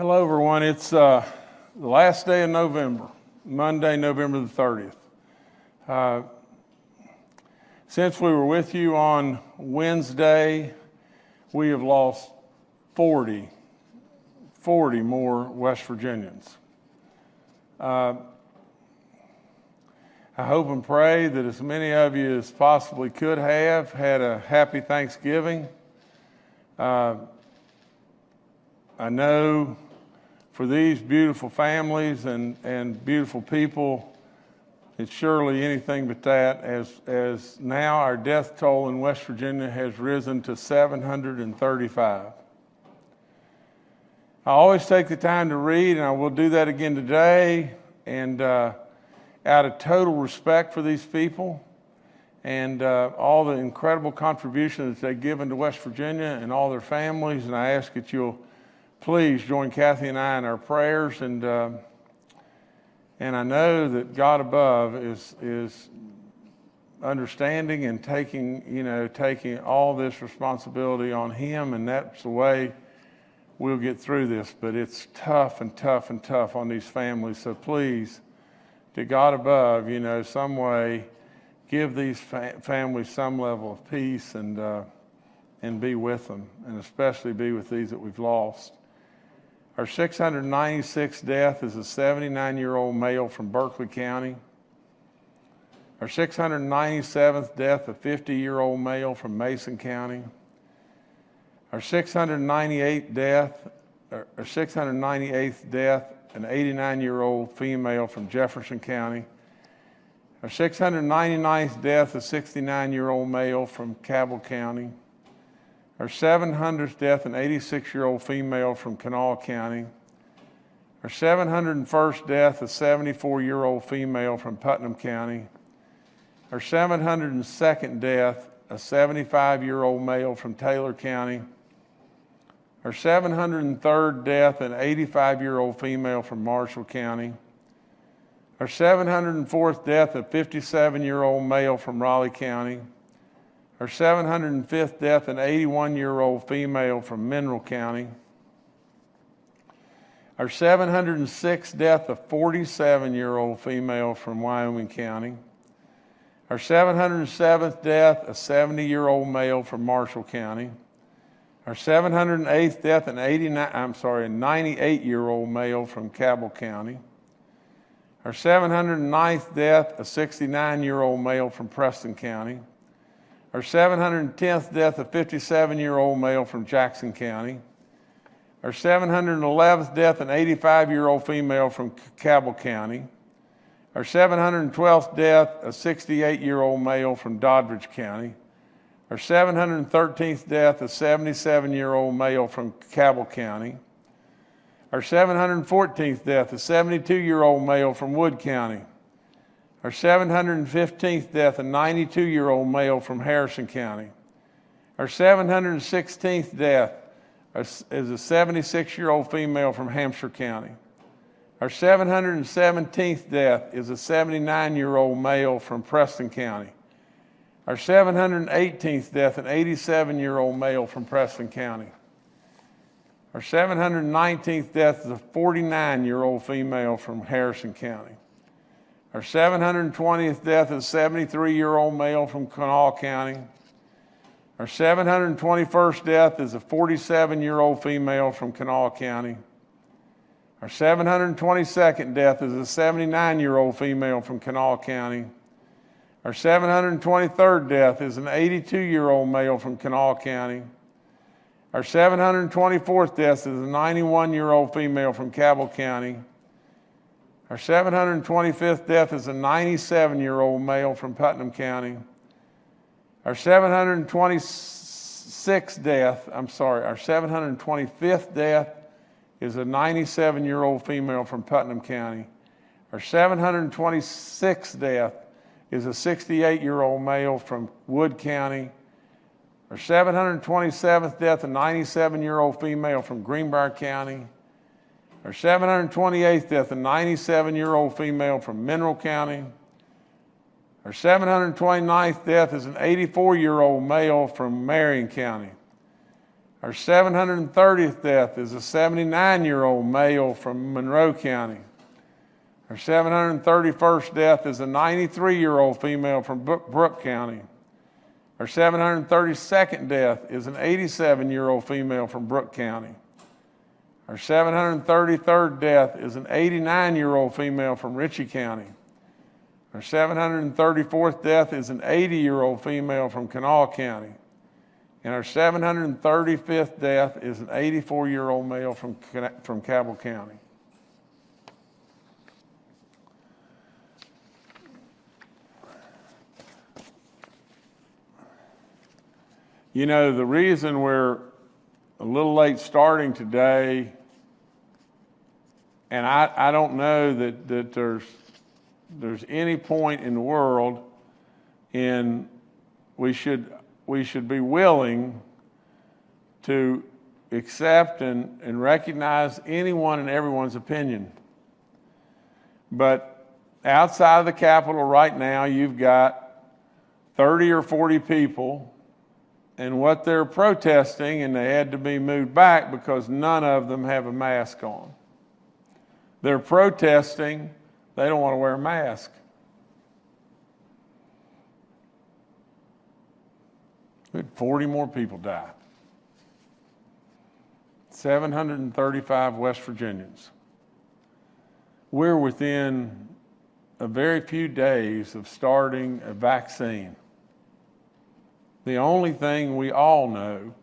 Hello, everyone. It's the last day of November, Monday, November the 30th. Since we were with you on Wednesday, we have lost 40 more West Virginians. I hope and pray that as many of you as possibly could have had a happy Thanksgiving. I know for these beautiful families and beautiful people, it's surely anything but that, as now our death toll in West Virginia has risen to 735. I always take the time to read, and I will do that again today, and out of total respect for these people and all the incredible contributions they've given to West Virginia and all their families, and I ask that you'll please join Kathy and I in our prayers, and I know that God above is understanding and taking all this responsibility on Him, and that's the way we'll get through this. But it's tough on these families. So please, to God above, some way, give these families some level of peace and be with them, and especially be with these that we've lost. Our 696th death is a 79-year-old male from Berkeley County. Our 697th death, a 50-year-old male from Mason County. Our 698th death, an 89-year-old female from Jefferson County. Our 699th death, a 69-year-old male from Cabell County. Our 700th death, an 86-year-old female from Kanawha County. Our 701st death, a 74-year-old female from Putnam County. Our 702nd death, a 75-year-old male from Taylor County. Our 703rd death, an 85-year-old female from Marshall County. Our 704th death, a 57-year-old male from Raleigh County. Our 705th death, an 81-year-old female from Mineral County. Our 706th death, a 47-year-old female from Wyoming County. Our 707th death, a 70-year-old male from Marshall County. Our 708th death, a 98-year-old male from Cabell County. Our 709th death, a 69-year-old male from Preston County. Our 710th death, a 57-year-old male from Jackson County. Our 711th death, an 85-year-old female from Cabell County. Our 712th death, a 68-year-old male from Doddridge County. Our 713th death, a 77-year-old male from Cabell County. Our 714th death, a 72-year-old male from Wood County. Our 715th death, a 92-year-old male from Harrison County. Our 716th death is a 76-year-old female from Hampshire County. Our 717th death is a 79-year-old male from Preston County. Our 718th death, an 87-year-old male from Preston County. Our 719th death is a 49-year-old female from Harrison County. Our 720th death is a 73-year-old male from Kanawha County. Our 721st death is a 47-year-old female from Kanawha County. Our 722nd death is a 79-year-old female from Kanawha County. Our 723rd death is an 82-year-old male from Kanawha County. Our 724th death is a 91-year-old female from Cabell County. Our 725th death is a 97-year-old male from Putnam County. Our 725th death is a 97-year-old female from Putnam County. Our 726th death is a 68-year-old male from Wood County. Our 727th death, a 97-year-old female from Greenbrier County. Our 728th death, a 97-year-old female from Mineral County. Our 729th death is an 84-year-old male from Marion County. Our 730th death is a 79-year-old male from Monroe County. Our 731st death is a 93-year-old female from Brooke County. Our 732nd death is an 87-year-old female from Brooke County. Our 733rd death is an 89-year-old female from Ritchie County. Our 734th death is an 80-year-old female from Kanawha County. And our 735th death is an 84-year-old male from Cabell County. You know, the reason we're a little late starting today, and I don't know that there's any point in the world in we should be willing to accept and recognize anyone and everyone's opinion. But outside of the Capitol right now, you've got 30 or 40 people, and what they're protesting, and they had to be moved back because none of them have a mask on. They're protesting, they don't want to wear a mask. We had 40 more people die. 735 West Virginians. We're within a very few days of starting a vaccine. The only thing we all know,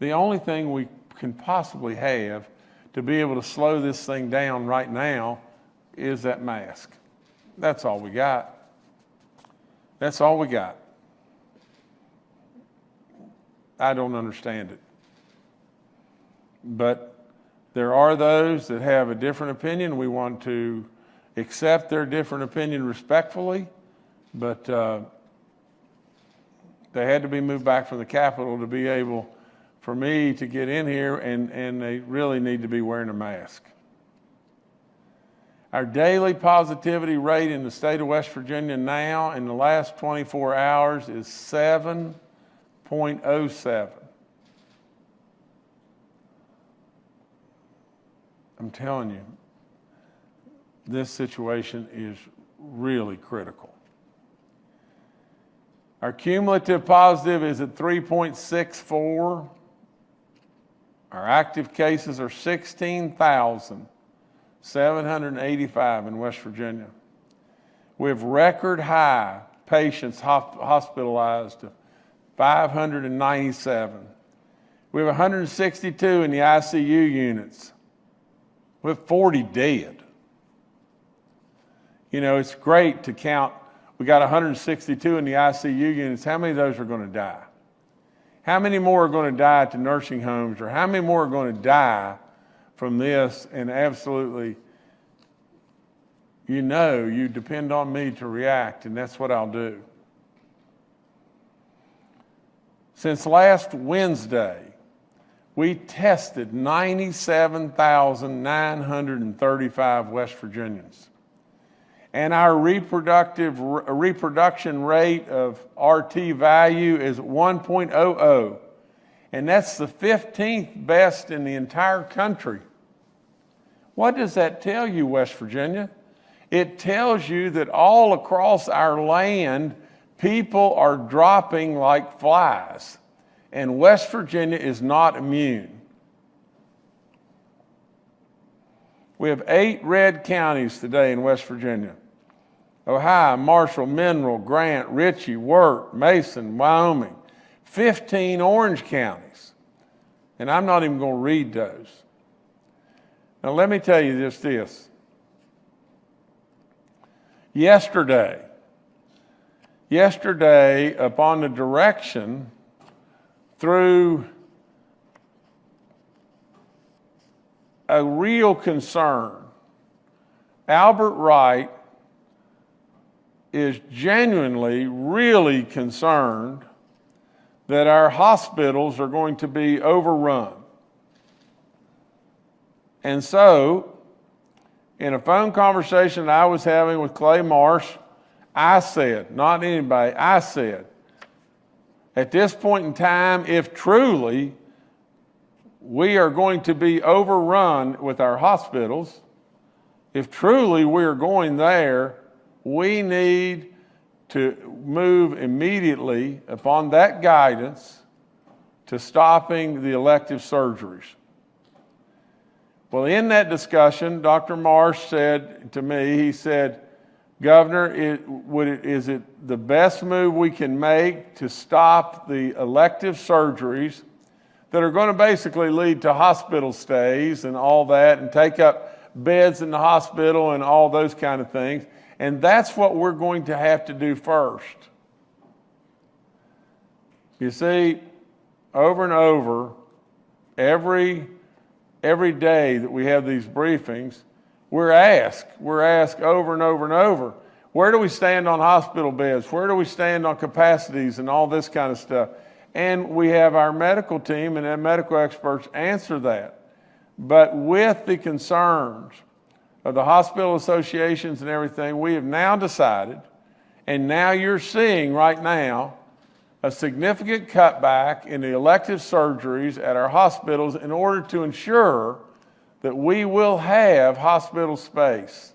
the only thing we can possibly have to be able to slow this thing down right now is that mask. That's all we got. That's all we got. I don't understand it. But there are those that have a different opinion. We want to accept their different opinion respectfully, but they had to be moved back from the Capitol to be able for me to get in here, and they really need to be wearing a mask. Our daily positivity rate in the state of West Virginia now in the last 24 hours is 7.07. I'm telling you, this situation is really critical. Our cumulative positive is at 3.64. Our active cases are 16,785 in West Virginia. We have record high patients hospitalized to 597. We have 162 in the ICU units. We have 40 dead. You know, it's great to count. We got 162 in the ICU units. How many of those are going to die? How many more are going to die to nursing homes, or how many more are going to die from this? And absolutely, you know, you depend on me to react, and that's what I'll do. Since last Wednesday, we tested 97,935 West Virginians. And our reproduction rate of RT value is 1.00. And that's the 15th best in the entire country. What does that tell you, West Virginia? It tells you that all across our land, people are dropping like flies. And West Virginia is not immune. We have 8 red counties today in West Virginia: Ohio, Marshall, Mineral, Grant, Ritchie, Wirt, Mason, Wyoming. 15 orange counties. And I'm not even going to read those. Now let me tell you just this. Yesterday, upon the direction through a real concern, Albert Wright is genuinely, really concerned that our hospitals are going to be overrun. And so, in a phone conversation I was having with Clay Marsh, I said, not anybody, I said, at this point in time, if truly we are going to be overrun with our hospitals. If truly we are going there, we need to move immediately upon that guidance to stopping the elective surgeries. Well, in that discussion, Dr. Marsh said to me, he said, Governor, is it the best move we can make to stop the elective surgeries that are going to basically lead to hospital stays and all that, and take up beds in the hospital and all those kind of things? And that's what we're going to have to do first. You see, over and over, every day that we have these briefings, we're asked over and over and over, where do we stand on hospital beds? Where do we stand on capacities and all this kind of stuff? And we have our medical team and our medical experts answer that. But with the concerns of the hospital associations and everything, we have now decided, and now you're seeing right now, a significant cutback in the elective surgeries at our hospitals in order to ensure that we will have hospital space.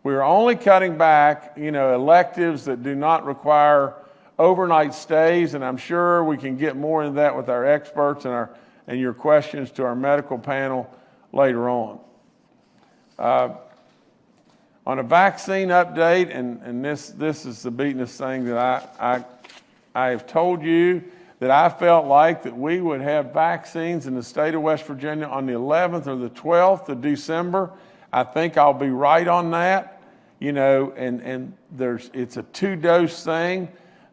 We're only cutting back, electives that do not require overnight stays, and I'm sure we can get more into that with our experts and your questions to our medical panel later on. On a vaccine update, and this is the beatinest thing that I have told you, that I felt like that we would have vaccines in the state of West Virginia on the 11th or the 12th of December. I think I'll be right on that, and it's a 2-dose thing.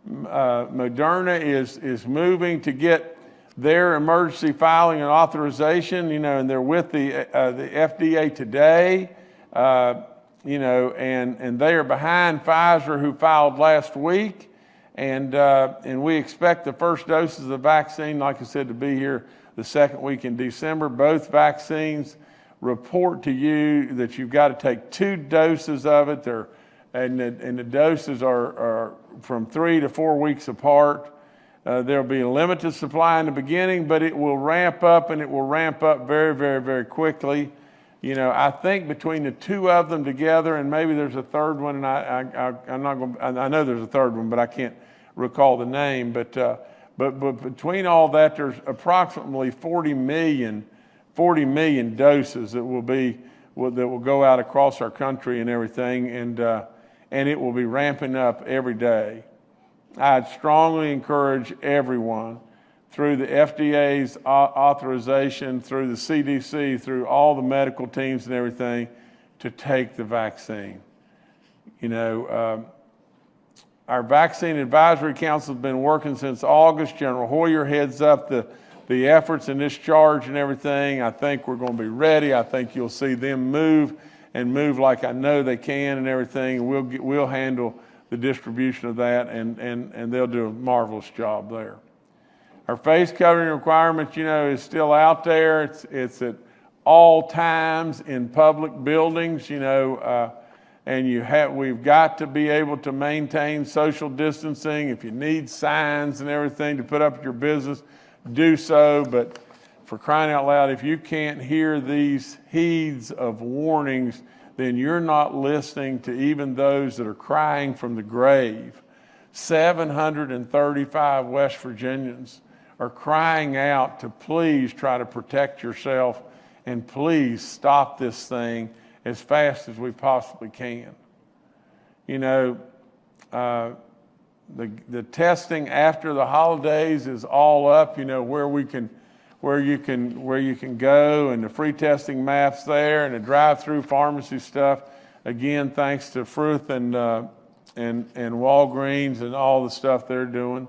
Moderna is moving to get their emergency filing and authorization, and they're with the FDA today, and they are behind Pfizer, who filed last week. And we expect the first doses of the vaccine, like I said, to be here the second week in December. Both vaccines report to you that you've got to take 2 doses of it. And the doses are from 3 to 4 weeks apart. There'll be a limited supply in the beginning, but it will ramp up, and it will ramp up very, very, very quickly. I think between the 2 of them together, and maybe there's a third one, and I'm not going. I know there's a third one, but I can't recall the name. But between all that, there's approximately 40 million doses that will go out across our country and everything, and it will be ramping up every day. I'd strongly encourage everyone, through the FDA's authorization, through the CDC, through all the medical teams and everything, to take the vaccine. Our Vaccine Advisory Council has been working since August. General Hoyer heads up the efforts in this charge and everything. I think we're going to be ready. I think you'll see them move like I know they can and everything. We'll handle the distribution of that, and they'll do a marvelous job there. Our face covering requirement, is still out there. It's at all times in public buildings, and we've got to be able to maintain social distancing. If you need signs and everything to put up at your business, do so. But for crying out loud, if you can't hear these heeds of warnings, then you're not listening to even those that are crying from the grave. 735 West Virginians are crying out to please try to protect yourself, and please stop this thing as fast as we possibly can. The testing after the holidays is all up, where you can go, and the free testing maps there, and the drive-through pharmacy stuff. Again, thanks to Fruth and Walgreens and all the stuff they're doing.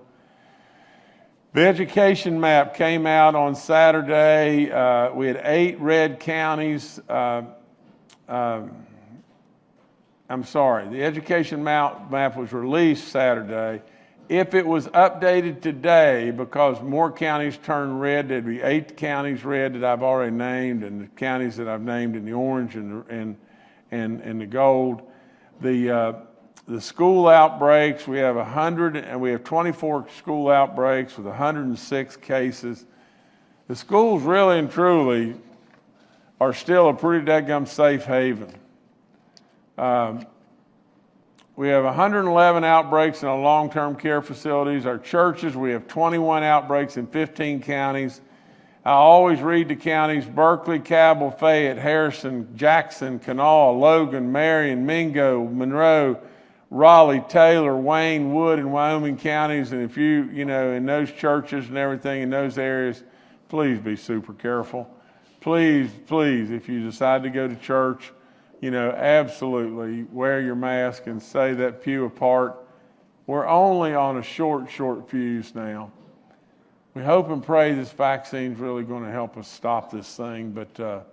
The education map came out on Saturday. We had 8 red counties. The education map was released Saturday. If it was updated today, because more counties turned red, there'd be 8 counties red that I've already named, and the counties that I've named in the orange and the gold. The school outbreaks, we have 24 school outbreaks with 106 cases. The schools really and truly are still a pretty dadgum safe haven. We have 111 outbreaks in our long-term care facilities. Our churches, we have 21 outbreaks in 15 counties. I always read the counties: Berkeley, Cabell, Fayette, Harrison, Jackson, Kanawha, Logan, Marion, Mingo, Monroe, Raleigh, Taylor, Wayne, Wood, and Wyoming counties. And if you in those churches and everything in those areas, please be super careful. Please, if you decide to go to church, absolutely wear your mask and stay that pew apart. We're only on a short fuse now. We hope and pray this vaccine's really going to help us stop this thing, but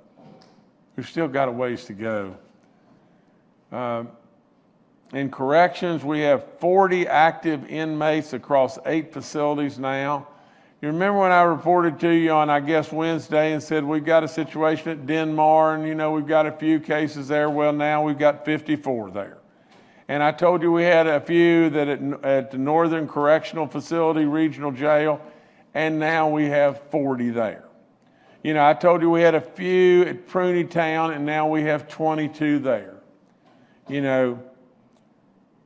we've still got a ways to go. In corrections, we have 40 active inmates across 8 facilities now. You remember when I reported to you on, I guess, Wednesday and said we've got a situation at Dhhr and, we've got a few cases there. Well, now we've got 54 there. And I told you we had a few that at the Northern Correctional Facility Regional Jail, and now we have 40 there. I told you we had a few at Pruny Town, and now we have 22 there.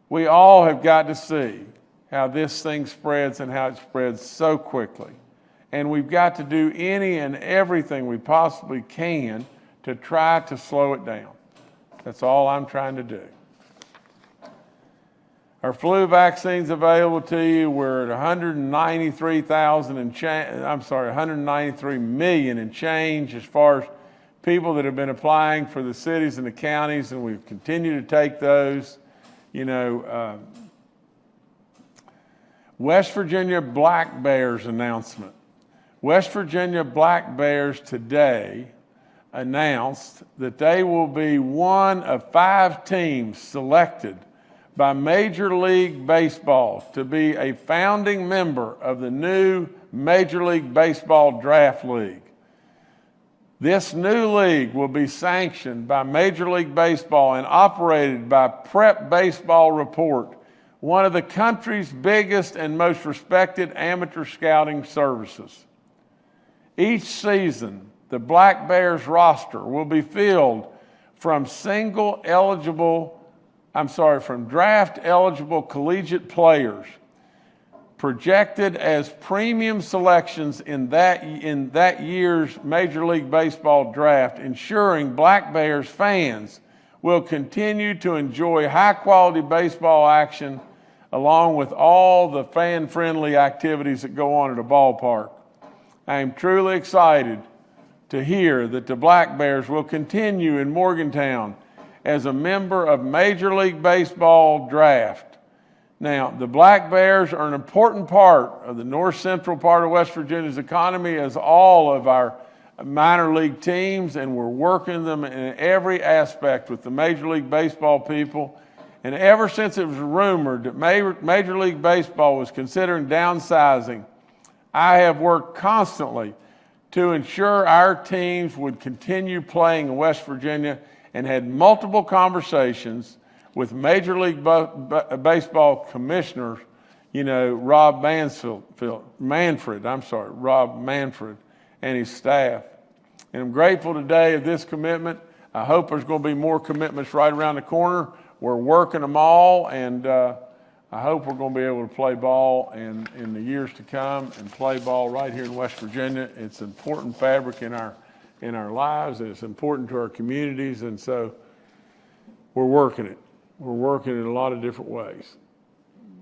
We all have got to see how this thing spreads and how it spreads so quickly. And we've got to do any and everything we possibly can to try to slow it down. That's all I'm trying to do. Our flu vaccines available to you, we're at 193 million and change as far as people that have been applying for the cities and the counties, and we've continued to take those. West Virginia Black Bears announcement. West Virginia Black Bears today announced that they will be one of 5 teams selected by Major League Baseball to be a founding member of the new Major League Baseball Draft League. This new league will be sanctioned by Major League Baseball and operated by Prep Baseball Report, one of the country's biggest and most respected amateur scouting services. Each season, the Black Bears roster will be filled from draft-eligible collegiate players projected as premium selections in that year's Major League Baseball draft, ensuring Black Bears fans will continue to enjoy high-quality baseball action along with all the fan-friendly activities that go on at a ballpark. I am truly excited to hear that the Black Bears will continue in Morgantown as a member of Major League Baseball draft. Now, the Black Bears are an important part of the north central part of West Virginia's economy, as all of our minor league teams, and we're working them in every aspect with the Major League Baseball people. And ever since it was rumored that Major League Baseball was considering downsizing, I have worked constantly to ensure our teams would continue playing in West Virginia, and had multiple conversations with Major League Baseball commissioner, Rob Manfred, and his staff. And I'm grateful today of this commitment. I hope there's going to be more commitments right around the corner. We're working them all, and I hope we're going to be able to play ball in the years to come and play ball right here in West Virginia. It's an important fabric in our lives, and it's important to our communities, and so we're working it. We're working in a lot of different ways.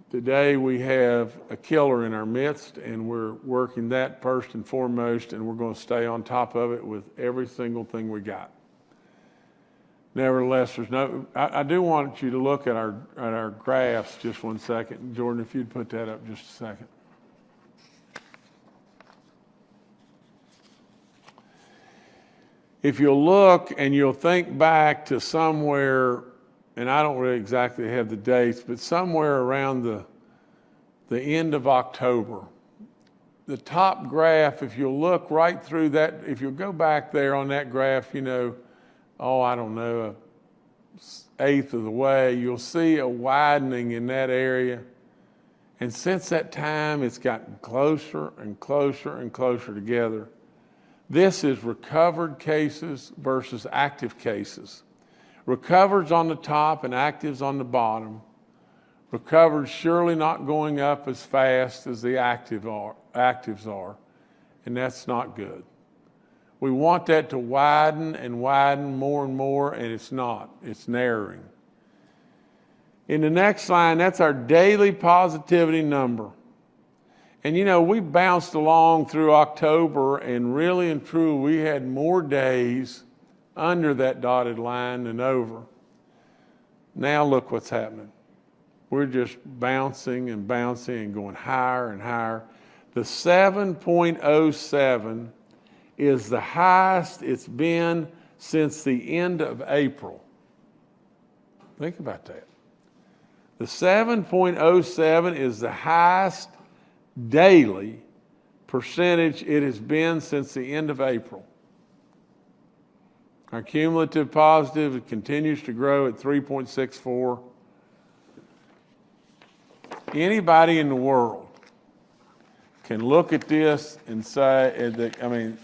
Today we have a killer in our midst, and we're working that first and foremost, and we're going to stay on top of it with every single thing we got. Nevertheless, I do want you to look at our graphs just one second. Jordan, if you'd put that up just a second. If you'll look and you'll think back to somewhere, and I don't really exactly have the dates, but somewhere around the end of October, the top graph, if you'll look right through that, if you'll go back there on that graph, an eighth of the way, you'll see a widening in that area. And since that time, it's gotten closer and closer and closer together. This is recovered cases versus active cases. Recovered's on the top and active's on the bottom. Recovered's surely not going up as fast as the actives are, and that's not good. We want that to widen and widen more and more, and it's not. It's narrowing. In the next line, that's our daily positivity number. And you know, we bounced along through October, and really and truly, we had more days under that dotted line than over. Now look what's happening. We're just bouncing and bouncing and going higher and higher. The 7.07 is the highest it's been since the end of April. Think about that. The 7.07 is the highest daily percentage it has been since the end of April. Our cumulative positive continues to grow at 3.64. Anybody in the world can look at this and say,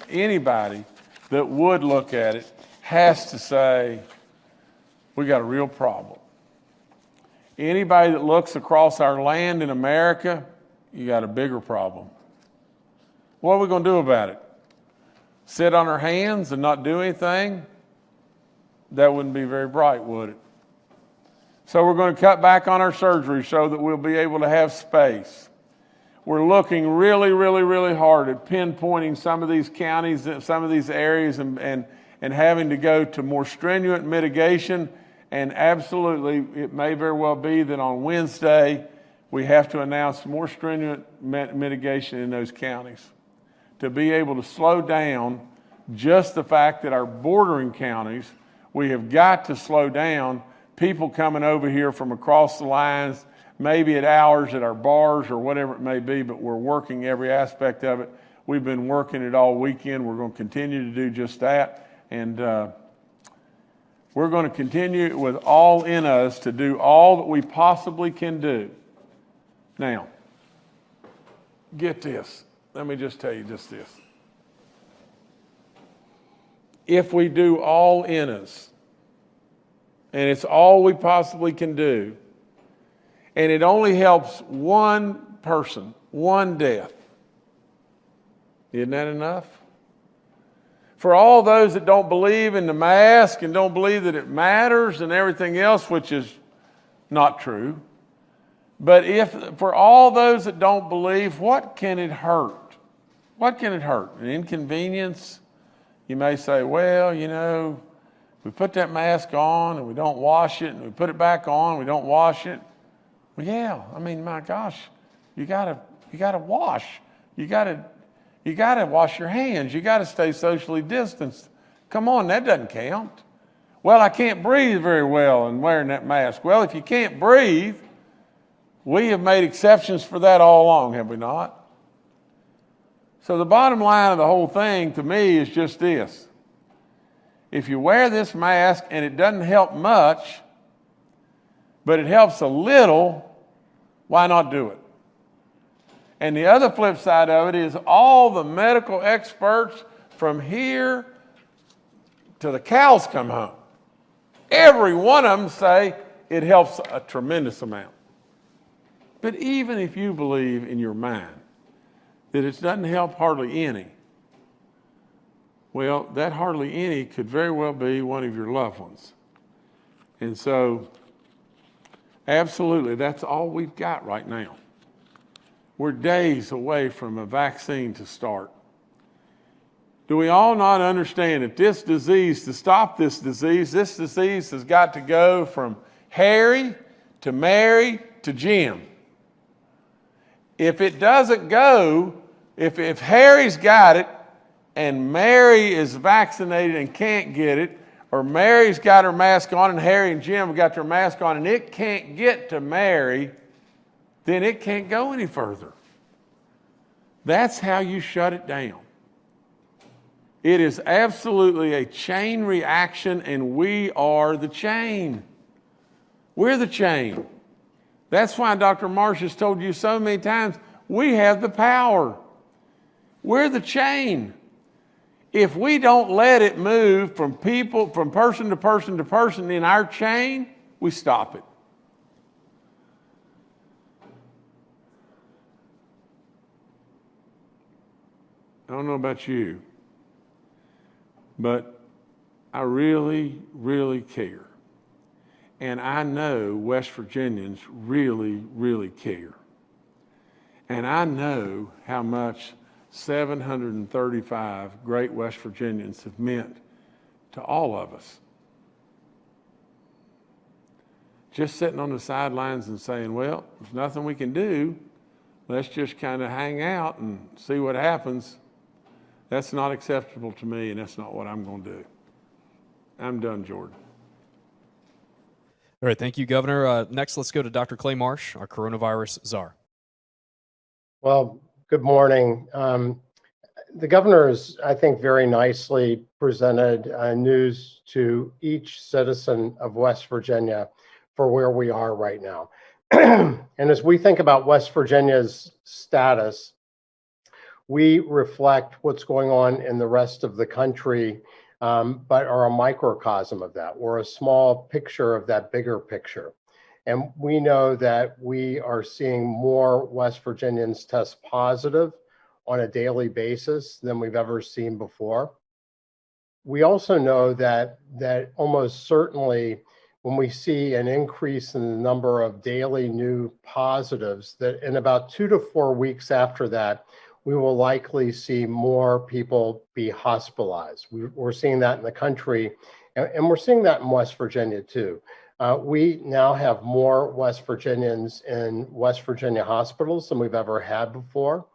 anybody that would look at it has to say, we got a real problem. Anybody that looks across our land in America, you got a bigger problem. What are we going to do about it? Sit on our hands and not do anything? That wouldn't be very bright, would it? So we're going to cut back on our surgery so that we'll be able to have space. We're looking really, really, really hard at pinpointing some of these counties, some of these areas, and having to go to more stringent mitigation. And absolutely, it may very well be that on Wednesday, we have to announce more stringent mitigation in those counties to be able to slow down just the fact that our bordering counties, we have got to slow down people coming over here from across the lines, maybe at hours at our bars or whatever it may be, but we're working every aspect of it. We've been working it all weekend. We're going to continue to do just that. And we're going to continue with all in us to do all that we possibly can do. Now, get this. Let me just tell you just this. If we do all in us, and it's all we possibly can do, and it only helps one person, one death, isn't that enough? For all those that don't believe in the mask and don't believe that it matters and everything else, which is not true, but for all those that don't believe, what can it hurt? What can it hurt? An inconvenience? You may say, well, you know, we put that mask on and we don't wash it, and we put it back on and we don't wash it. Well, yeah, I mean, my gosh, you gotta wash. You gotta wash your hands. You gotta stay socially distanced. Come on, that doesn't count. Well, I can't breathe very well in wearing that mask. Well, if you can't breathe, we have made exceptions for that all along, have we not? So the bottom line of the whole thing to me is just this. If you wear this mask and it doesn't help much, but it helps a little, why not do it? And the other flip side of it is all the medical experts from here to the cows come home. Every one of them say it helps a tremendous amount. But even if you believe in your mind that it doesn't help hardly any, well, that hardly any could very well be one of your loved ones. And so, absolutely, that's all we've got right now. We're days away from a vaccine to start. Do we all not understand that this disease, to stop this disease has got to go from Harry to Mary to Jim. If it doesn't go, if Harry's got it and Mary is vaccinated and can't get it, or Mary's got her mask on and Harry and Jim have got their mask on and it can't get to Mary, then it can't go any further. That's how you shut it down. It is absolutely a chain reaction, and we are the chain. We're the chain. That's why Dr. Marsh has told you so many times, we have the power. We're the chain. If we don't let it move from person to person to person in our chain, we stop it. I don't know about you, but I really, really care. And I know West Virginians really, really care. And I know how much 735 great West Virginians have meant to all of us. Just sitting on the sidelines and saying, well, there's nothing we can do. Let's just kind of hang out and see what happens. That's not acceptable to me, and that's not what I'm going to do. I'm done, Jordan. All right, thank you, Governor. Next, let's go to Dr. Clay Marsh, our coronavirus czar. Well, good morning. The governor has, I think, very nicely presented news to each citizen of West Virginia for where we are right now. And as we think about West Virginia's status, we reflect what's going on in the rest of the country, but are a microcosm of that. We're a small picture of that bigger picture. And we know that we are seeing more West Virginians test positive on a daily basis than we've ever seen before. We also know that almost certainly when we see an increase in the number of daily new positives, that in about 2 to 4 weeks after that, we will likely see more people be hospitalized. We're seeing that in the country, and we're seeing that in West Virginia too. We now have more West Virginians in West Virginia hospitals than we've ever had before,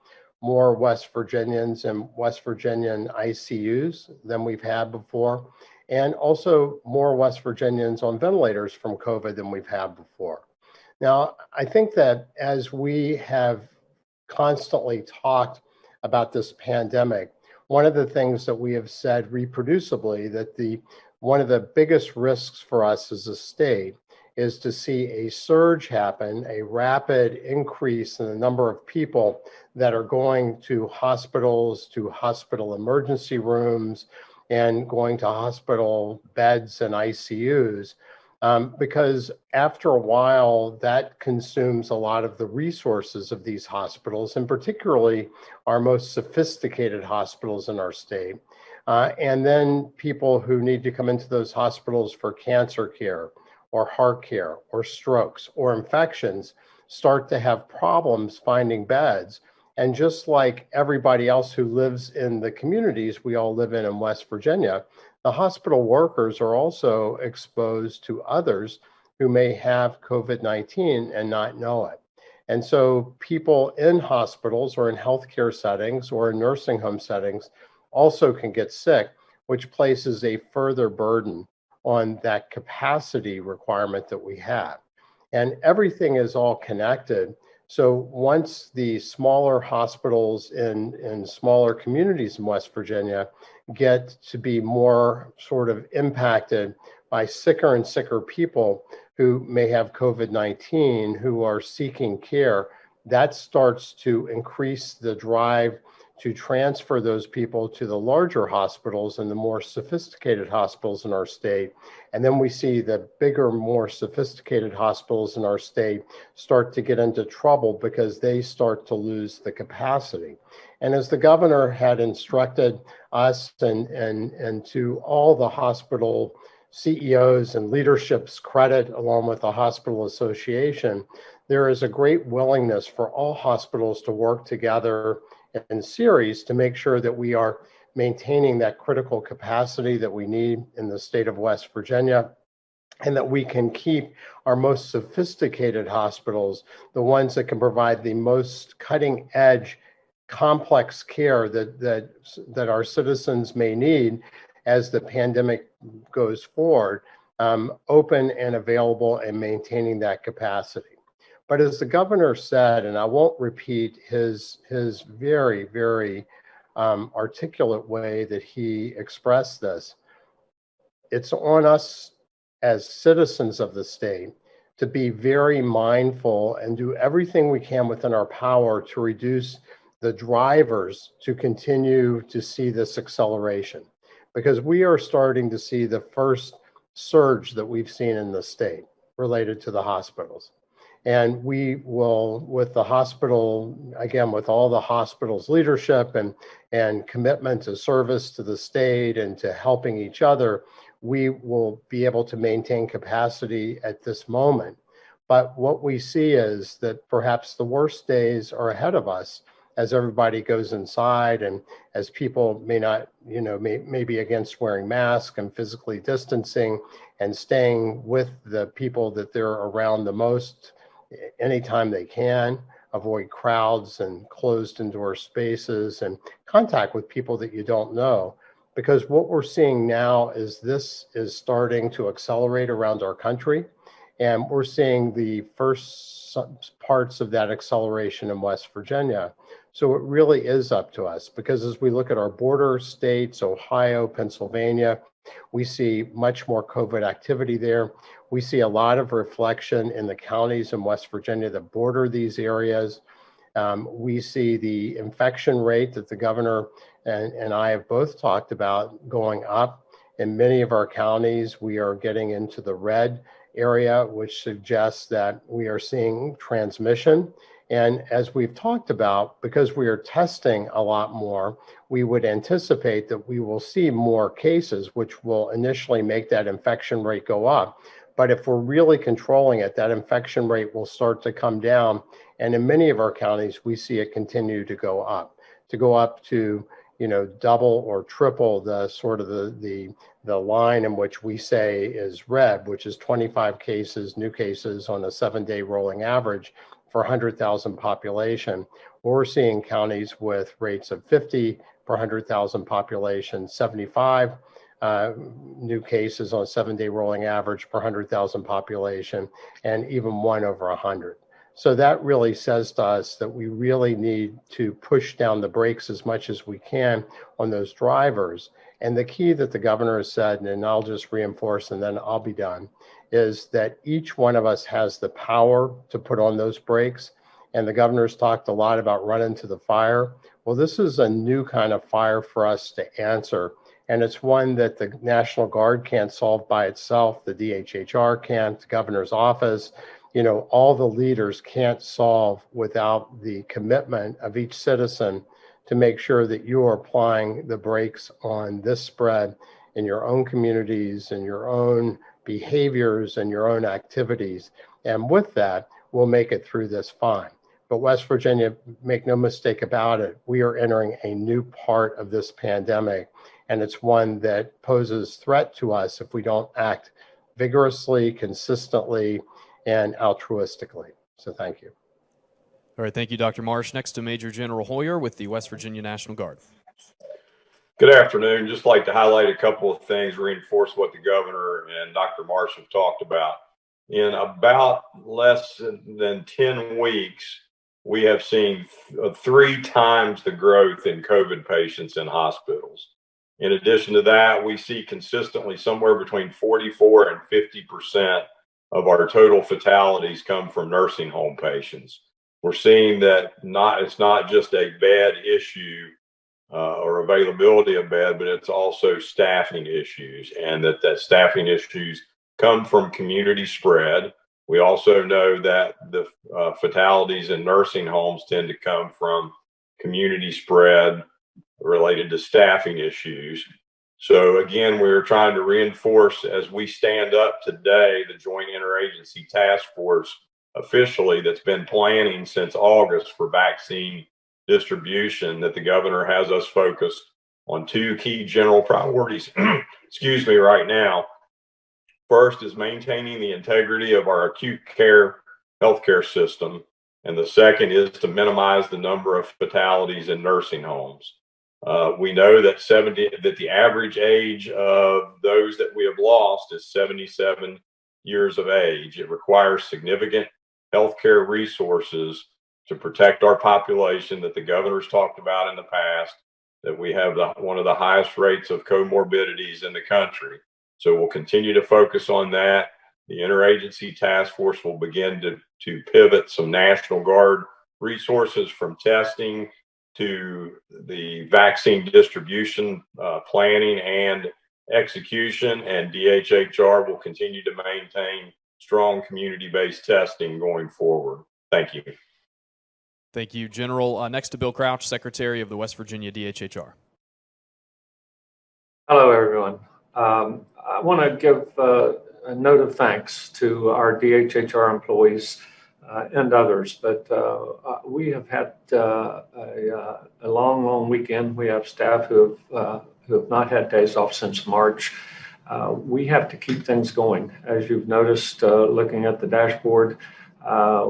more West Virginians in West Virginian ICUs than we've had before, and also more West Virginians on ventilators from COVID than we've had before. Now, I think that as we have constantly talked about this pandemic, one of the things that we have said reproducibly, that one of the biggest risks for us as a state is to see a surge happen, a rapid increase in the number of people that are going to hospitals, to hospital emergency rooms, and going to hospital beds and ICUs. Because after a while, that consumes a lot of the resources of these hospitals, and particularly our most sophisticated hospitals in our state. And then people who need to come into those hospitals for cancer care or heart care or strokes or infections start to have problems finding beds. And just like everybody else who lives in the communities we all live in West Virginia, the hospital workers are also exposed to others who may have COVID-19 and not know it. And so people in hospitals or in healthcare settings or in nursing home settings also can get sick, which places a further burden on that capacity requirement that we have. And everything is all connected. So once the smaller hospitals in smaller communities in West Virginia get to be more sort of impacted by sicker and sicker people who may have COVID-19, who are seeking care, that starts to increase the drive to transfer those people to the larger hospitals and the more sophisticated hospitals in our state. And then we see the bigger, more sophisticated hospitals in our state start to get into trouble because they start to lose the capacity. And as the governor had instructed us and to all the hospital CEOs and leadership's credit, along with the hospital association, there is a great willingness for all hospitals to work together in series to make sure that we are maintaining that critical capacity that we need in the state of West Virginia, and that we can keep our most sophisticated hospitals, the ones that can provide the most cutting edge, complex care that our citizens may need as the pandemic goes forward, open and available and maintaining that capacity. But as the governor said, and I won't repeat his very, very articulate way that he expressed this, it's on us as citizens of the state to be very mindful and do everything we can within our power to reduce the drivers to continue to see this acceleration, because we are starting to see the first surge that we've seen in the state related to the hospitals. And we will, with the hospital, again, with all the hospital's leadership and commitment to service to the state and to helping each other, we will be able to maintain capacity at this moment. But what we see is that perhaps the worst days are ahead of us as everybody goes inside and as people may not, may be against wearing masks and physically distancing and staying with the people that they're around the most anytime they can, avoid crowds and closed indoor spaces and contact with people that you don't know. Because what we're seeing now is this is starting to accelerate around our country. And we're seeing the first parts of that acceleration in West Virginia. So it really is up to us, because as we look at our border states, Ohio, Pennsylvania, we see much more COVID activity there. We see a lot of reflection in the counties in West Virginia that border these areas. We see the infection rate that the governor and I have both talked about going up. In many of our counties, we are getting into the red area, which suggests that we are seeing transmission. And as we've talked about, because we are testing a lot more, we would anticipate that we will see more cases, which will initially make that infection rate go up. But if we're really controlling it, that infection rate will start to come down. And in many of our counties, we see it continue to go up to, double or triple the sort of the line in which we say is red, which is 25 cases, new cases on a 7-day rolling average for 100,000 population. We're seeing counties with rates of 50 per 100,000 population, 75 new cases on a 7-day rolling average per 100,000 population, and even 1 over 100. So that really says to us that we really need to push down the brakes as much as we can on those drivers. And the key that the governor has said, and I'll just reinforce and then I'll be done, is that each one of us has the power to put on those brakes. And the governor's talked a lot about running to the fire. Well, this is a new kind of fire for us to answer. And it's one that the National Guard can't solve by itself. The DHHR can't, the governor's office, all the leaders can't solve without the commitment of each citizen to make sure that you are applying the brakes on this spread in your own communities and your own behaviors and your own activities. And with that, we'll make it through this fine. But West Virginia, make no mistake about it, we are entering a new part of this pandemic, and it's one that poses threat to us if we don't act vigorously, consistently, and altruistically. So thank you. All right, thank you, Dr. Marsh. Next to Major General Hoyer with the West Virginia National Guard. Good afternoon. Just like to highlight a couple of things, reinforce what the governor and Dr. Marsh have talked about. In about less than 10 weeks, we have seen 3 times the growth in COVID patients in hospitals. In addition to that, we see consistently somewhere between 44 and 50% of our total fatalities come from nursing home patients. We're seeing that it's not just a bed issue or availability of bed, but it's also staffing issues, and that staffing issues come from community spread. We also know that the fatalities in nursing homes tend to come from community spread related to staffing issues. So again, we're trying to reinforce as we stand up today, the Joint Interagency Task Force officially that's been planning since August for vaccine distribution, that the governor has us focused on 2 key general priorities, right now. First is maintaining the integrity of our acute care healthcare system. And the second is to minimize the number of fatalities in nursing homes. We know that the average age of those that we have lost is 77 years of age. It requires significant healthcare resources to protect our population that the governor's talked about in the past, that we have one of the highest rates of comorbidities in the country. So we'll continue to focus on that. The Interagency Task Force will begin to pivot some National Guard resources from testing to the vaccine distribution planning and execution, and DHHR will continue to maintain strong community-based testing going forward. Thank you. Thank you, General. Next to Bill Crouch, Secretary of the West Virginia DHHR. Hello, everyone. I want to give a note of thanks to our DHHR employees and others, but we have had a long weekend. We have staff who have not had days off since March. We have to keep things going. As you've noticed, looking at the dashboard,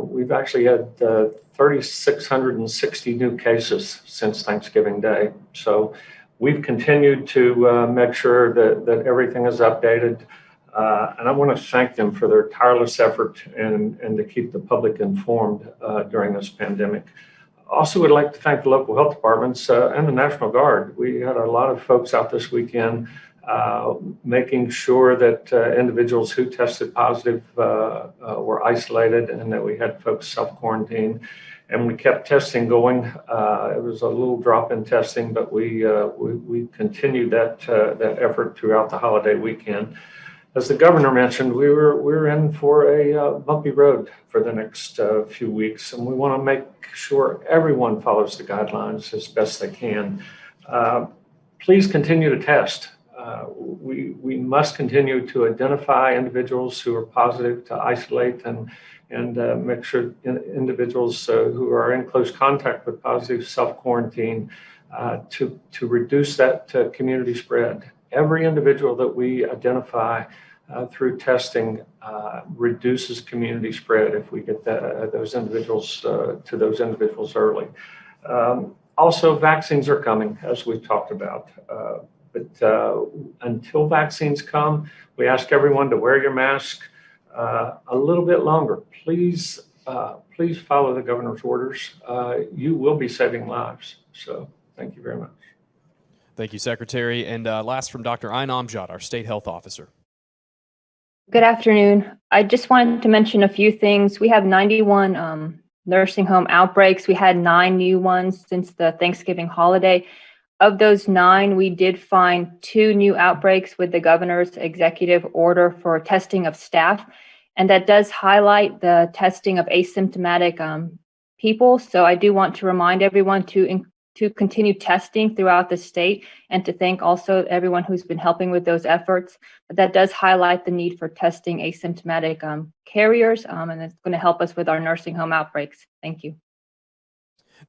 we've actually had 3,660 new cases since Thanksgiving Day. So we've continued to make sure that everything is updated. And I want to thank them for their tireless effort and to keep the public informed during this pandemic. Also would like to thank the local health departments and the National Guard. We had a lot of folks out this weekend making sure that individuals who tested positive were isolated and that we had folks self-quarantine. And we kept testing going. It was a little drop in testing, but we continued that effort throughout the holiday weekend. As the governor mentioned, we're in for a bumpy road for the next few weeks, and we want to make sure everyone follows the guidelines as best they can. Please continue to test. We must continue to identify individuals who are positive, to isolate and make sure individuals who are in close contact with positive self-quarantine to reduce that community spread. Every individual that we identify through testing reduces community spread if we get those individuals to those individuals early. Also, vaccines are coming, as we've talked about. But until vaccines come, we ask everyone to wear your mask a little bit longer. Please follow the governor's orders. You will be saving lives. So thank you very much. Thank you, Secretary. And last from Dr. Ayn Amjad, our State Health Officer. Good afternoon. I just wanted to mention a few things. We have 91 nursing home outbreaks. We had 9 new ones since the Thanksgiving holiday. Of those 9, we did find 2 new outbreaks with the governor's executive order for testing of staff. And that does highlight the testing of asymptomatic people. So I do want to remind everyone to continue testing throughout the state and to thank also everyone who's been helping with those efforts. But that does highlight the need for testing asymptomatic carriers, and it's going to help us with our nursing home outbreaks. Thank you.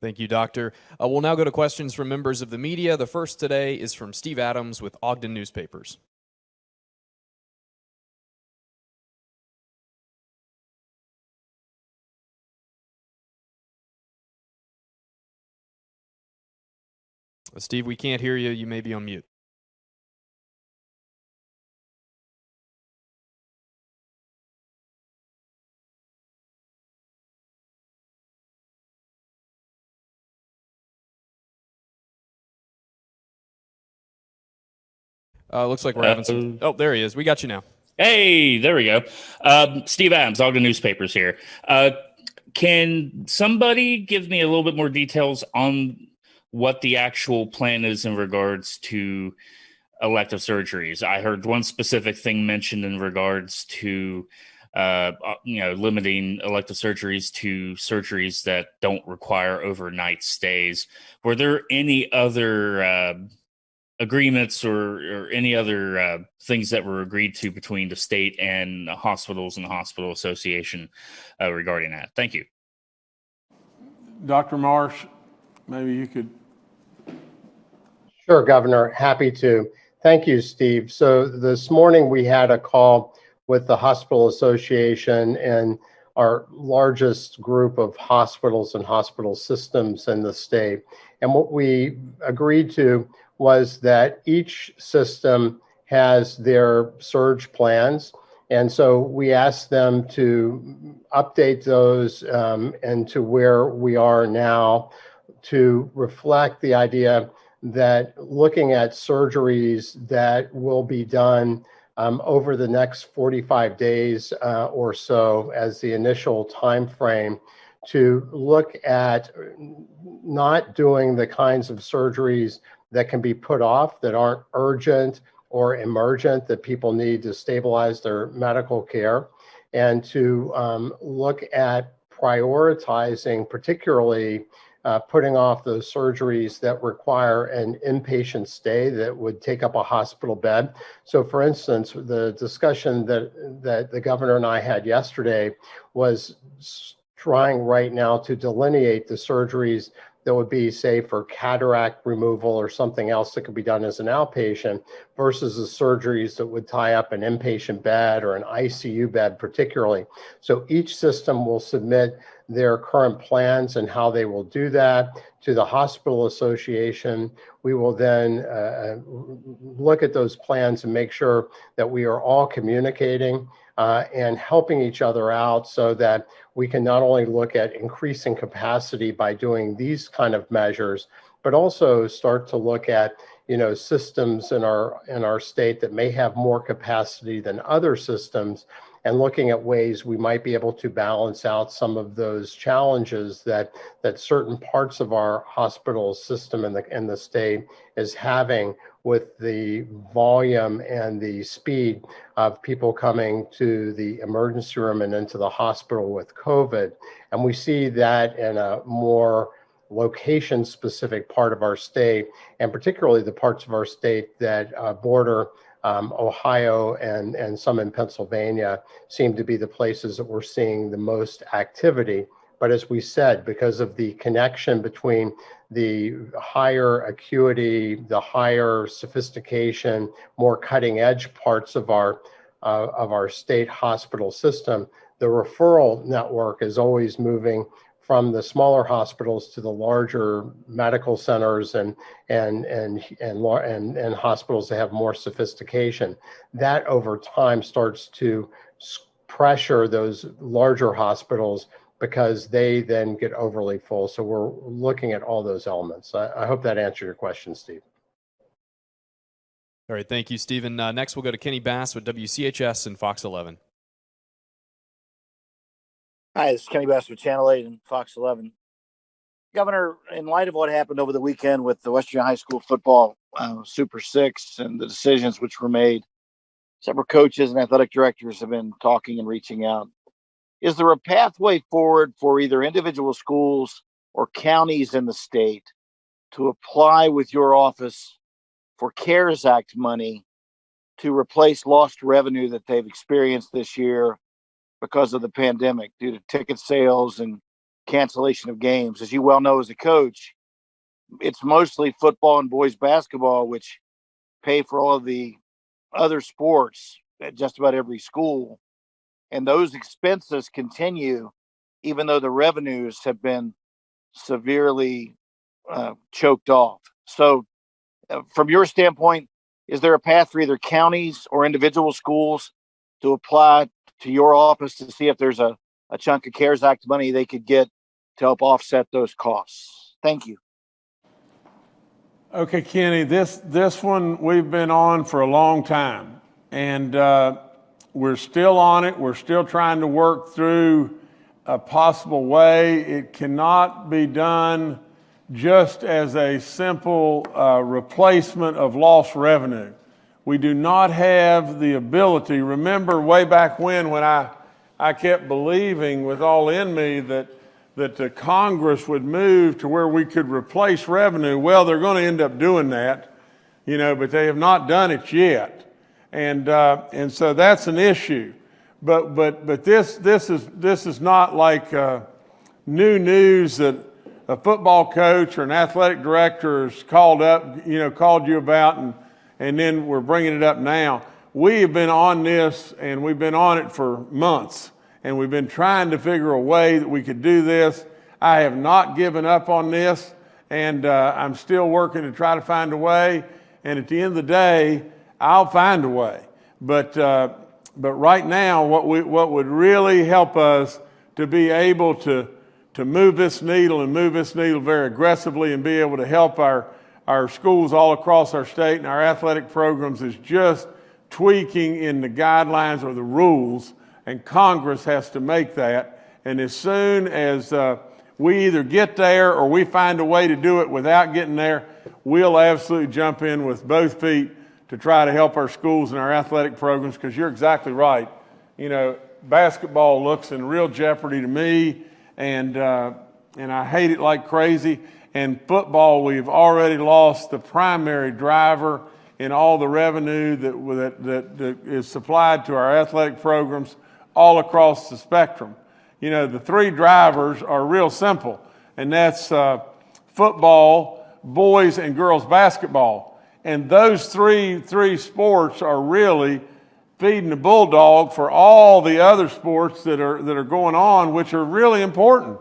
Thank you, Doctor. We'll now go to questions from members of the media. The first today is from Steve Adams with Ogden Newspapers. Steve, we can't hear you. You may be on mute. Looks like we're having some... Oh, there he is. We got you now. Hey, there we go. Steve Adams, Ogden Newspapers here. Can somebody give me a little bit more details on what the actual plan is in regards to elective surgeries? I heard one specific thing mentioned in regards to, limiting elective surgeries to surgeries that don't require overnight stays. Were there any other agreements or any other things that were agreed to between the state and the hospitals and the hospital association regarding that? Thank you. Dr. Marsh, maybe you could. Sure, Governor, happy to. Thank you, Steve. So this morning we had a call with the Hospital Association and our largest group of hospitals and hospital systems in the state. And what we agreed to was that each system has their surge plans. And so we asked them to update those and to where we are now to reflect the idea that looking at surgeries that will be done over the next 45 days or so as the initial time frame to look at not doing the kinds of surgeries that can be put off, that aren't urgent or emergent, that people need to stabilize their medical care, and to look at prioritizing, particularly putting off those surgeries that require an inpatient stay that would take up a hospital bed. So for instance, the discussion that the governor and I had yesterday was trying right now to delineate the surgeries that would be, say, for cataract removal or something else that could be done as an outpatient versus the surgeries that would tie up an inpatient bed or an ICU bed particularly. So each system will submit their current plans and how they will do that to the hospital association. We will then look at those plans and make sure that we are all communicating and helping each other out so that we can not only look at increasing capacity by doing these kind of measures, but also start to look at, systems in our state that may have more capacity than other systems, and looking at ways we might be able to balance out some of those challenges that certain parts of our hospital system in the state is having with the volume and the speed of people coming to the emergency room and into the hospital with COVID. And we see that in a more location-specific part of our state, and particularly the parts of our state that border Ohio and some in Pennsylvania seem to be the places that we're seeing the most activity. But as we said, because of the connection between the higher acuity, the higher sophistication, more cutting edge parts of our state hospital system, the referral network is always moving from the smaller hospitals to the larger medical centers and hospitals that have more sophistication. That over time starts to pressure those larger hospitals because they then get overly full. So we're looking at all those elements. I hope that answered your question, Steve. All right, thank you, Stephen. Next, we'll go to Kenny Bass with WCHS and Fox 11. Hi, this is Kenny Bass with Channel 8 and Fox 11. Governor, in light of what happened over the weekend with the West Virginia High School football Super Six and the decisions which were made, several coaches and athletic directors have been talking and reaching out. Is there a pathway forward for either individual schools or counties in the state to apply with your office for CARES Act money to replace lost revenue that they've experienced this year because of the pandemic due to ticket sales and cancellation of games? As you well know as a coach, it's mostly football and boys basketball which pay for all of the other sports at just about every school. And those expenses continue even though the revenues have been severely choked off. So from your standpoint, is there a path for either counties or individual schools to apply to your office to see if there's a chunk of CARES Act money they could get to help offset those costs? Thank you. Okay, Kenny, this one we've been on for a long time, and we're still on it. We're still trying to work through a possible way. It cannot be done just as a simple replacement of lost revenue. We do not have the ability. Remember way back when I kept believing with all in me that the Congress would move to where we could replace revenue. Well, they're going to end up doing that, but they have not done it yet. And so that's an issue. But this is not like new news that a football coach or an athletic director has called you about, and then we're bringing it up now. We have been on this, and we've been on it for months, and we've been trying to figure a way that we could do this. I have not given up on this, and I'm still working to try to find a way. And at the end of the day, I'll find a way. But right now, what would really help us to be able to move this needle and move this needle very aggressively and be able to help our schools all across our state and our athletic programs is just tweaking in the guidelines or the rules, and Congress has to make that. And as soon as we either get there or we find a way to do it without getting there, we'll absolutely jump in with both feet to try to help our schools and our athletic programs, because you're exactly right. You know, basketball looks in real jeopardy to me, and I hate it like crazy. And football, we've already lost the primary driver in all the revenue that is supplied to our athletic programs all across the spectrum. You know, the three drivers are real simple, and that's football, boys and girls basketball. And those three sports are really feeding the bulldog for all the other sports that are going on, which are really important,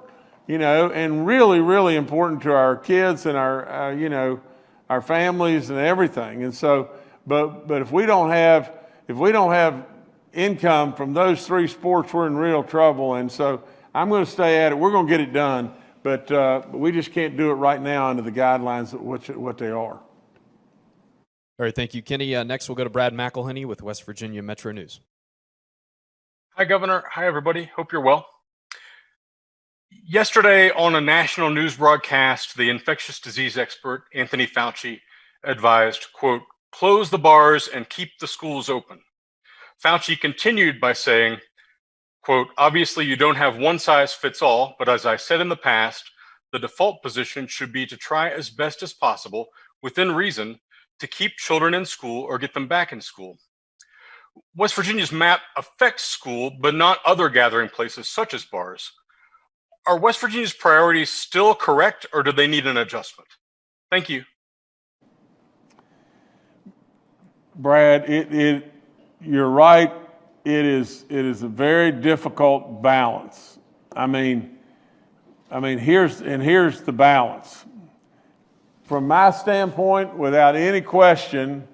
you know, and really, really important to our kids and our, you know, our families and everything. And so, but if we don't have income from those three sports, we're in real trouble. And so I'm going to stay at it. We're going to get it done, but we just can't do it right now under the guidelines of what they are. All right, thank you, Kenny. Next, we'll go to Brad McElhenney with West Virginia Metro News. Hi, Governor. Hi, everybody. Hope you're well. Yesterday, on a national news broadcast, the infectious disease expert Anthony Fauci advised, quote, "Close the bars and keep the schools open." Fauci continued by saying, quote, "Obviously, you don't have one size fits all, but as I said in the past, the default position should be to try as best as possible, within reason, to keep children in school or get them back in school. West Virginia's map affects school, but not other gathering places such as bars. Are West Virginia's priorities still correct, or do they need an adjustment?" Thank you. Brad, you're right. It is a very difficult balance. I mean, here's the balance. From my standpoint, without any question,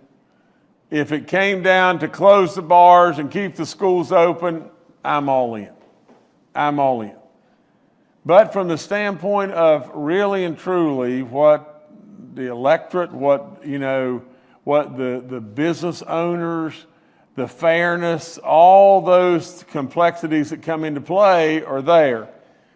if it came down to close the bars and keep the schools open, I'm all in. I'm all in. But from the standpoint of really and truly what the electorate, what the business owners, the fairness, all those complexities that come into play are there.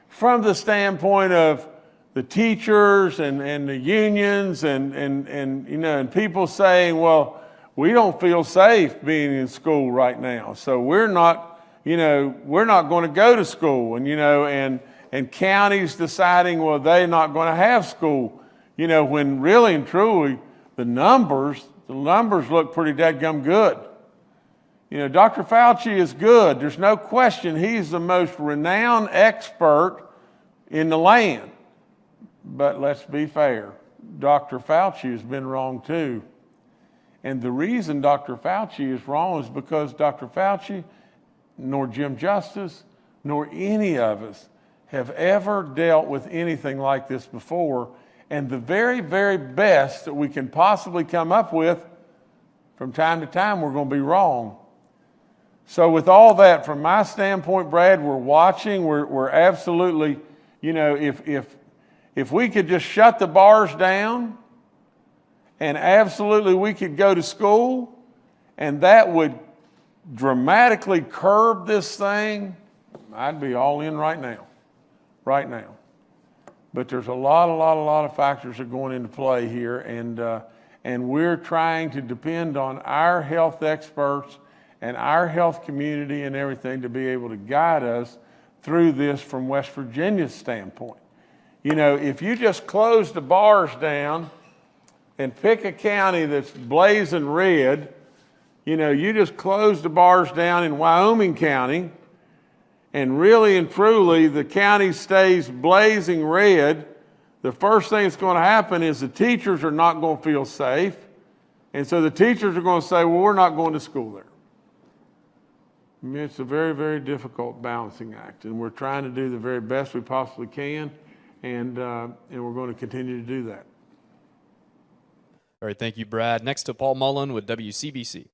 From the standpoint of the teachers and the unions and people saying, well, we don't feel safe being in school right now, so we're not going to go to school, and counties deciding, well, they're not going to have school, when really and truly the numbers look pretty dadgum good. Dr. Fauci is good. There's no question he's the most renowned expert in the land. But let's be fair, Dr. Fauci has been wrong too. And the reason Dr. Fauci is wrong is because Dr. Fauci, nor Jim Justice, nor any of us have ever dealt with anything like this before. And the very, very best that we can possibly come up with, from time to time, we're going to be wrong. So with all that, from my standpoint, Brad, we're watching. We're absolutely, if we could just shut the bars down and absolutely we could go to school, and that would dramatically curb this thing, I'd be all in right now. Right now. But there's a lot of factors that are going into play here, and we're trying to depend on our health experts and our health community and everything to be able to guide us through this from West Virginia's standpoint. If you just close the bars down and pick a county that's blazing red, you just close the bars down in Wyoming County, and really and truly the county stays blazing red, the first thing that's going to happen is the teachers are not going to feel safe. And so the teachers are going to say, well, we're not going to school there. I mean, it's a very, very difficult balancing act, and we're trying to do the very best we possibly can, and we're going to continue to do that. All right, thank you, Brad. Next to Paul Mullen with WCBC.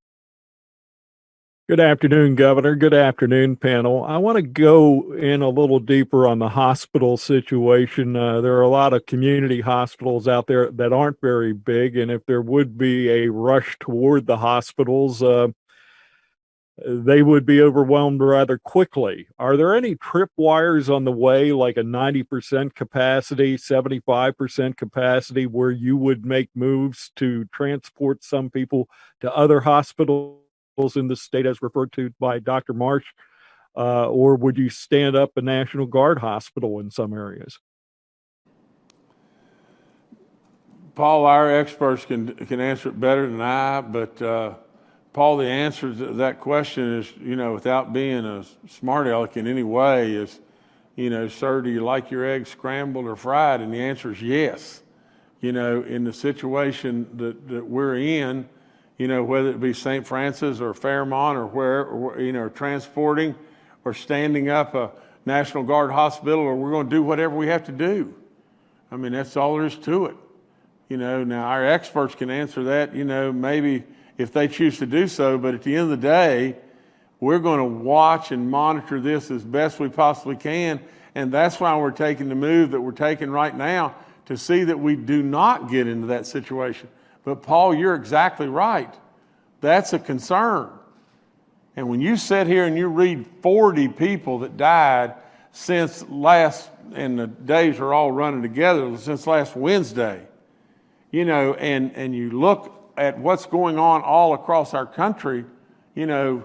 Good afternoon, Governor. Good afternoon, panel. I want to go in a little deeper on the hospital situation. There are a lot of community hospitals out there that aren't very big, and if there would be a rush toward the hospitals, they would be overwhelmed rather quickly. Are there any tripwires on the way, like a 90% capacity, 75% capacity, where you would make moves to transport some people to other hospitals in the state as referred to by Dr. Marsh? Or would you stand up a National Guard hospital in some areas? Paul, our experts can answer it better than I, but Paul, the answer to that question is, without being a smart aleck in any way, is, sir, do you like your eggs scrambled or fried? And the answer is yes. In the situation that we're in, whether it be St. Francis or Fairmont or where, transporting or standing up a National Guard hospital, or we're going to do whatever we have to do. I mean, that's all there is to it. Now our experts can answer that, maybe if they choose to do so, but at the end of the day, we're going to watch and monitor this as best we possibly can. And that's why we're taking the move that we're taking right now to see that we do not get into that situation. But Paul, you're exactly right. That's a concern. And when you sit here and you read 40 people that died since and the days are all running together, since last Wednesday, and you look at what's going on all across our country, Paul,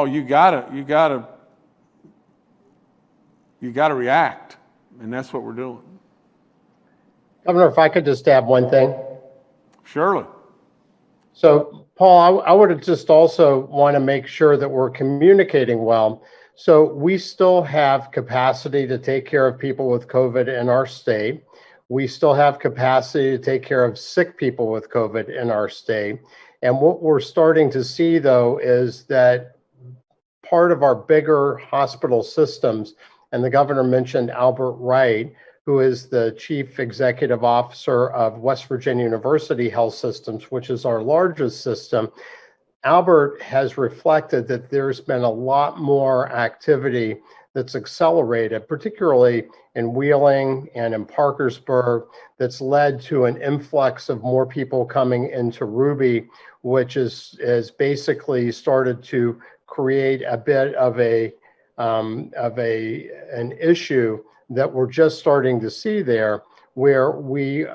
you gotta react, and that's what we're doing. Governor, if I could just add one thing. Surely. So, Paul, I would just also want to make sure that we're communicating well. So we still have capacity to take care of people with COVID in our state. We still have capacity to take care of sick people with COVID in our state. And what we're starting to see, though, is that part of our bigger hospital systems, and the governor mentioned Albert Wright, who is the chief executive officer of West Virginia University Health Systems, which is our largest system. Albert has reflected that there's been a lot more activity that's accelerated, particularly in Wheeling and in Parkersburg, that's led to an influx of more people coming into Ruby, which is basically started to create a bit of an issue that we're just starting to see there, where we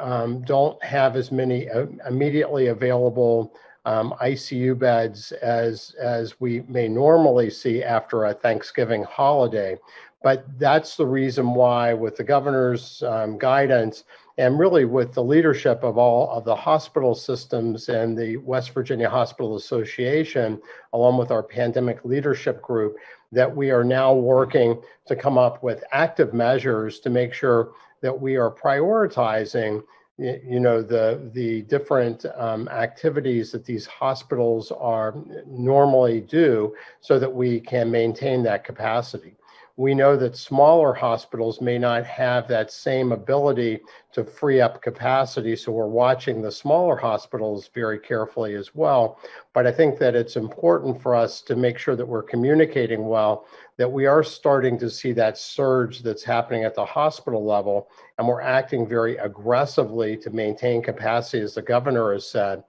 don't have as many immediately available ICU beds as we may normally see after a Thanksgiving holiday. But that's the reason why, with the governor's guidance, and really with the leadership of all of the hospital systems and the West Virginia Hospital Association, along with our pandemic leadership group, that we are now working to come up with active measures to make sure that we are prioritizing the different activities that these hospitals are normally do, so that we can maintain that capacity. We know that smaller hospitals may not have that same ability to free up capacity, so we're watching the smaller hospitals very carefully as well. But I think that it's important for us to make sure that we're communicating well, that we are starting to see that surge that's happening at the hospital level, and we're acting very aggressively to maintain capacity, as the governor has said.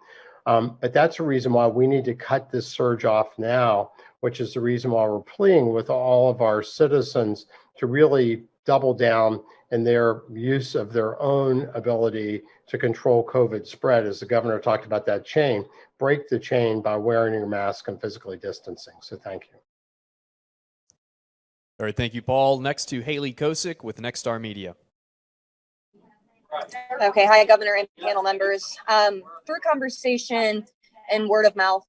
But that's a reason why we need to cut this surge off now, which is the reason why we're pleading with all of our citizens to really double down in their use of their own ability to control COVID spread. As the governor talked about that chain, break the chain by wearing your mask and physically distancing. So thank you. All right, thank you, Paul. Next to Haley Kosick with Nexstar Media. Okay, hi, Governor and panel members. Through conversation and word of mouth,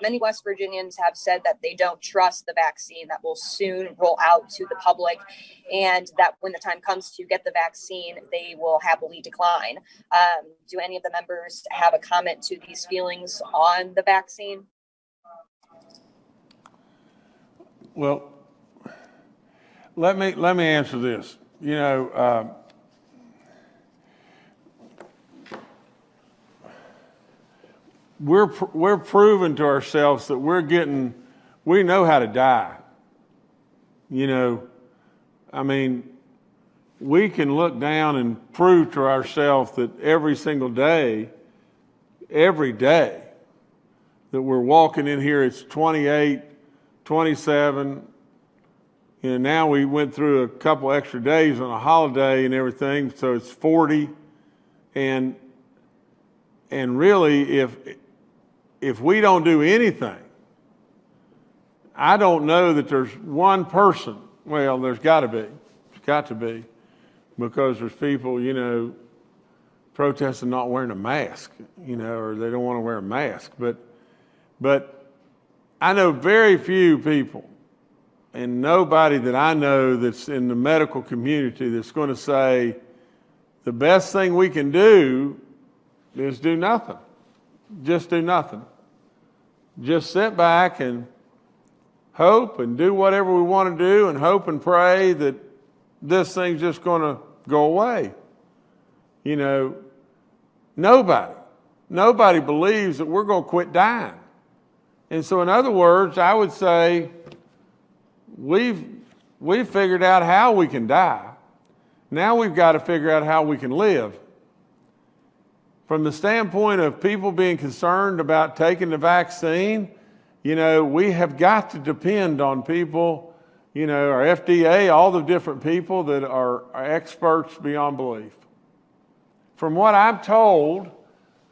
many West Virginians have said that they don't trust the vaccine that will soon roll out to the public, and that when the time comes to get the vaccine, they will happily decline. Do any of the members have a comment to these feelings on the vaccine? Well, let me answer this. We're proving to ourselves that we know how to die. I mean, we can look down and prove to ourselves that every single day, that we're walking in here, it's 28, 27. Now we went through a couple extra days on a holiday and everything, so it's 40. And really, if we don't do anything, I don't know that there's one person. Well, there's got to be. There's got to be, because there's people, protesting not wearing a mask, or they don't want to wear a mask. But I know very few people, and nobody that I know that's in the medical community that's going to say the best thing we can do is do nothing. Just do nothing. Just sit back and hope and do whatever we want to do and hope and pray that this thing's just going to go away. Nobody believes that we're going to quit dying. And so, in other words, I would say we've figured out how we can die. Now we've got to figure out how we can live. From the standpoint of people being concerned about taking the vaccine, we have got to depend on people, our FDA, all the different people that are experts beyond belief. From what I'm told,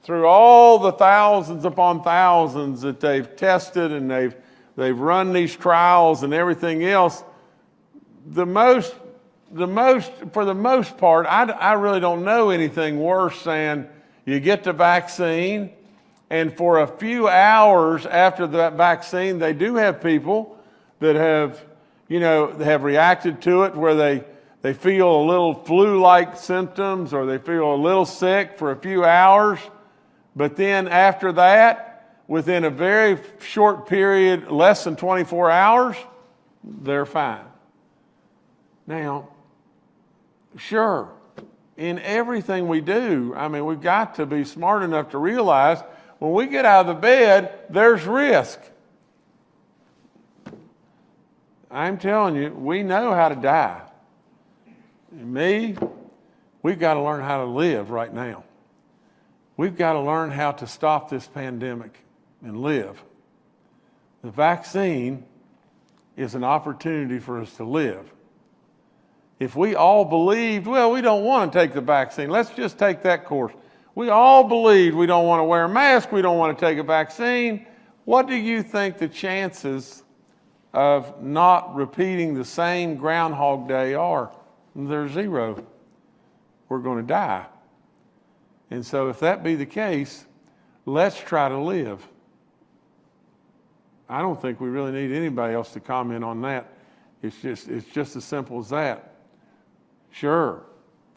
through all the thousands upon thousands that they've tested and they've run these trials and everything else, for the most part, I really don't know anything worse than you get the vaccine, and for a few hours after that vaccine, they do have people that have reacted to it where they feel a little flu-like symptoms or they feel a little sick for a few hours. But then after that, within a very short period, less than 24 hours, they're fine. Now, sure, in everything we do, we've got to be smart enough to realize when we get out of the bed, there's risk. I'm telling you, we know how to die. We've got to learn how to live right now. We've got to learn how to stop this pandemic and live. The vaccine is an opportunity for us to live. If we all believed, well, we don't want to take the vaccine, let's just take that course. We all believed we don't want to wear a mask, we don't want to take a vaccine. What do you think the chances of not repeating the same Groundhog Day are? They're zero. We're going to die. And so if that be the case, let's try to live. I don't think we really need anybody else to comment on that. It's just as simple as that. Sure,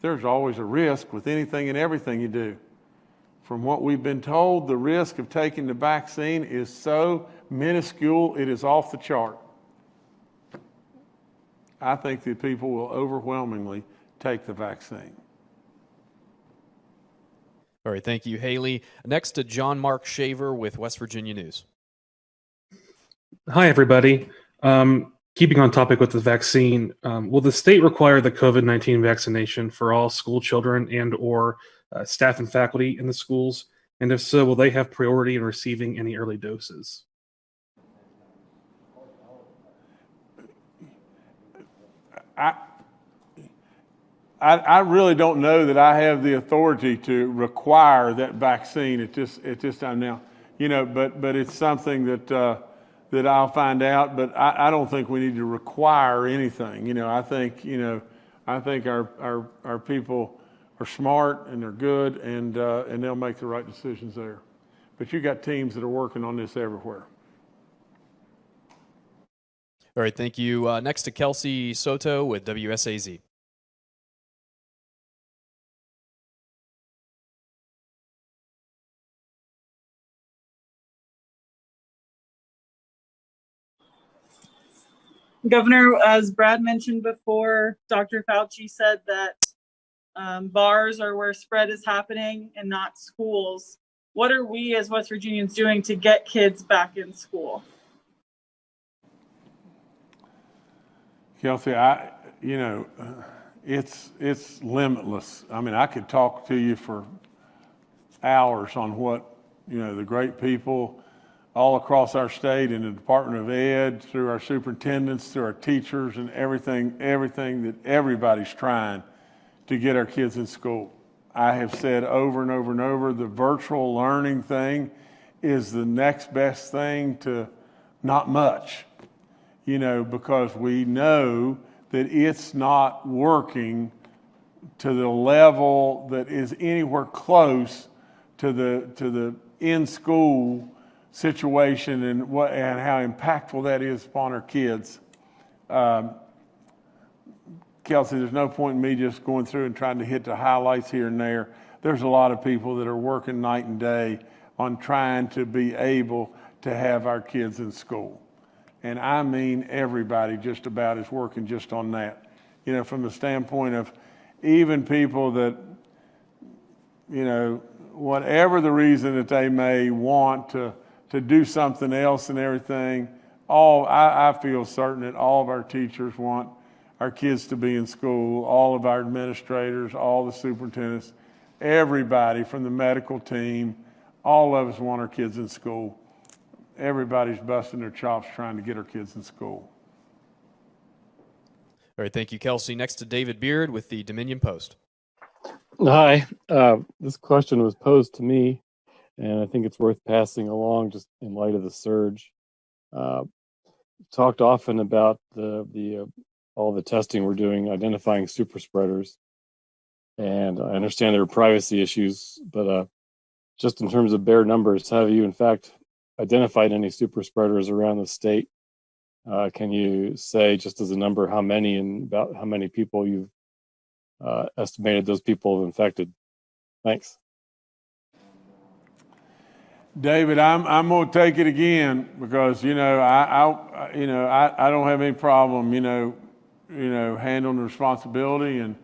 there's always a risk with anything and everything you do. From what we've been told, the risk of taking the vaccine is so minuscule, it is off the chart. I think that people will overwhelmingly take the vaccine. All right, thank you, Haley. Next to John Mark Shaver with West Virginia News. Hi, everybody. Keeping on topic with the vaccine, will the state require the COVID-19 vaccination for all school children and or staff and faculty in the schools? And if so, will they have priority in receiving any early doses? I really don't know that I have the authority to require that vaccine at this time now, but it's something that I'll find out, but I don't think we need to require anything. I think our people are smart and they're good and they'll make the right decisions there. But you got teams that are working on this everywhere. All right, thank you. Next to Kelsey Soto with WSAZ. Governor, as Brad mentioned before, Dr. Fauci said that bars are where spread is happening and not schools. What are we as West Virginians doing to get kids back in school? Kelsey, it's limitless. I could talk to you for hours on what, the great people, all across our state in the Department of Ed, through our superintendents, through our teachers, and everything that everybody's trying to get our kids in school. I have said over and over and over, the virtual learning thing is the next best thing to not much, because we know that it's not working to the level that is anywhere close to the in-school situation and how impactful that is upon our kids. Kelsey, there's no point in me just going through and trying to hit the highlights here and there. There's a lot of people that are working night and day on trying to be able to have our kids in school. And I mean everybody just about is working just on that. From the standpoint of even people that, whatever the reason that they may want to do something else and everything, I feel certain that all of our teachers want our kids to be in school, all of our administrators, all the superintendents, everybody from the medical team, all of us want our kids in school. Everybody's busting their chops trying to get our kids in school. All right, thank you, Kelsey. Next to David Beard with the Dominion Post. Hi, this question was posed to me, and I think it's worth passing along just in light of the surge. Talked often about all the testing we're doing, identifying super spreaders, and I understand there are privacy issues, but just in terms of bare numbers, have you in fact identified any super spreaders around the state? Can you say, just as a number, how many and about how many people you've estimated those people have infected? Thanks. David, I'm going to take it again because I don't have any problem handling the responsibility and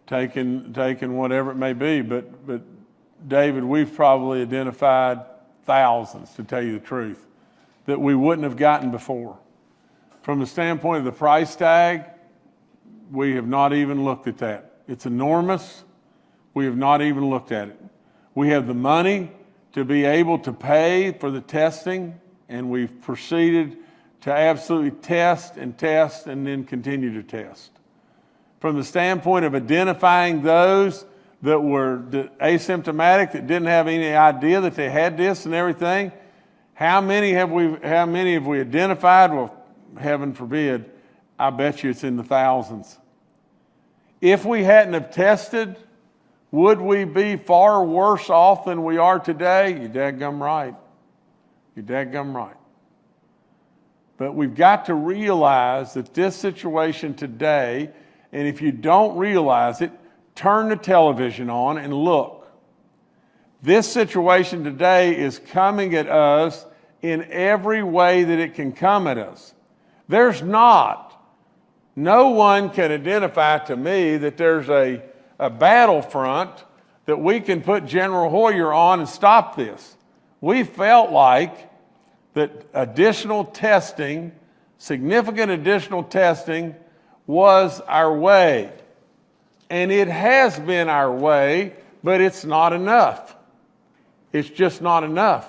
taking whatever it may be. But David, we've probably identified thousands, to tell you the truth, that we wouldn't have gotten before. From the standpoint of the price tag, we have not even looked at that. It's enormous. We have not even looked at it. We have the money to be able to pay for the testing, and we've proceeded to absolutely test and then continue to test. From the standpoint of identifying those that were asymptomatic, that didn't have any idea that they had this and everything, how many have we identified? Well, heaven forbid, I bet you it's in the thousands. If we hadn't have tested, would we be far worse off than we are today? You're dadgum right. You're dadgum right. But we've got to realize that this situation today, and if you don't realize it, turn the television on and look. This situation today is coming at us in every way that it can come at us. No one can identify to me that there's a battlefront that we can put General Hoyer on and stop this. We felt like that significant additional testing was our way. And it has been our way, but it's not enough. It's just not enough.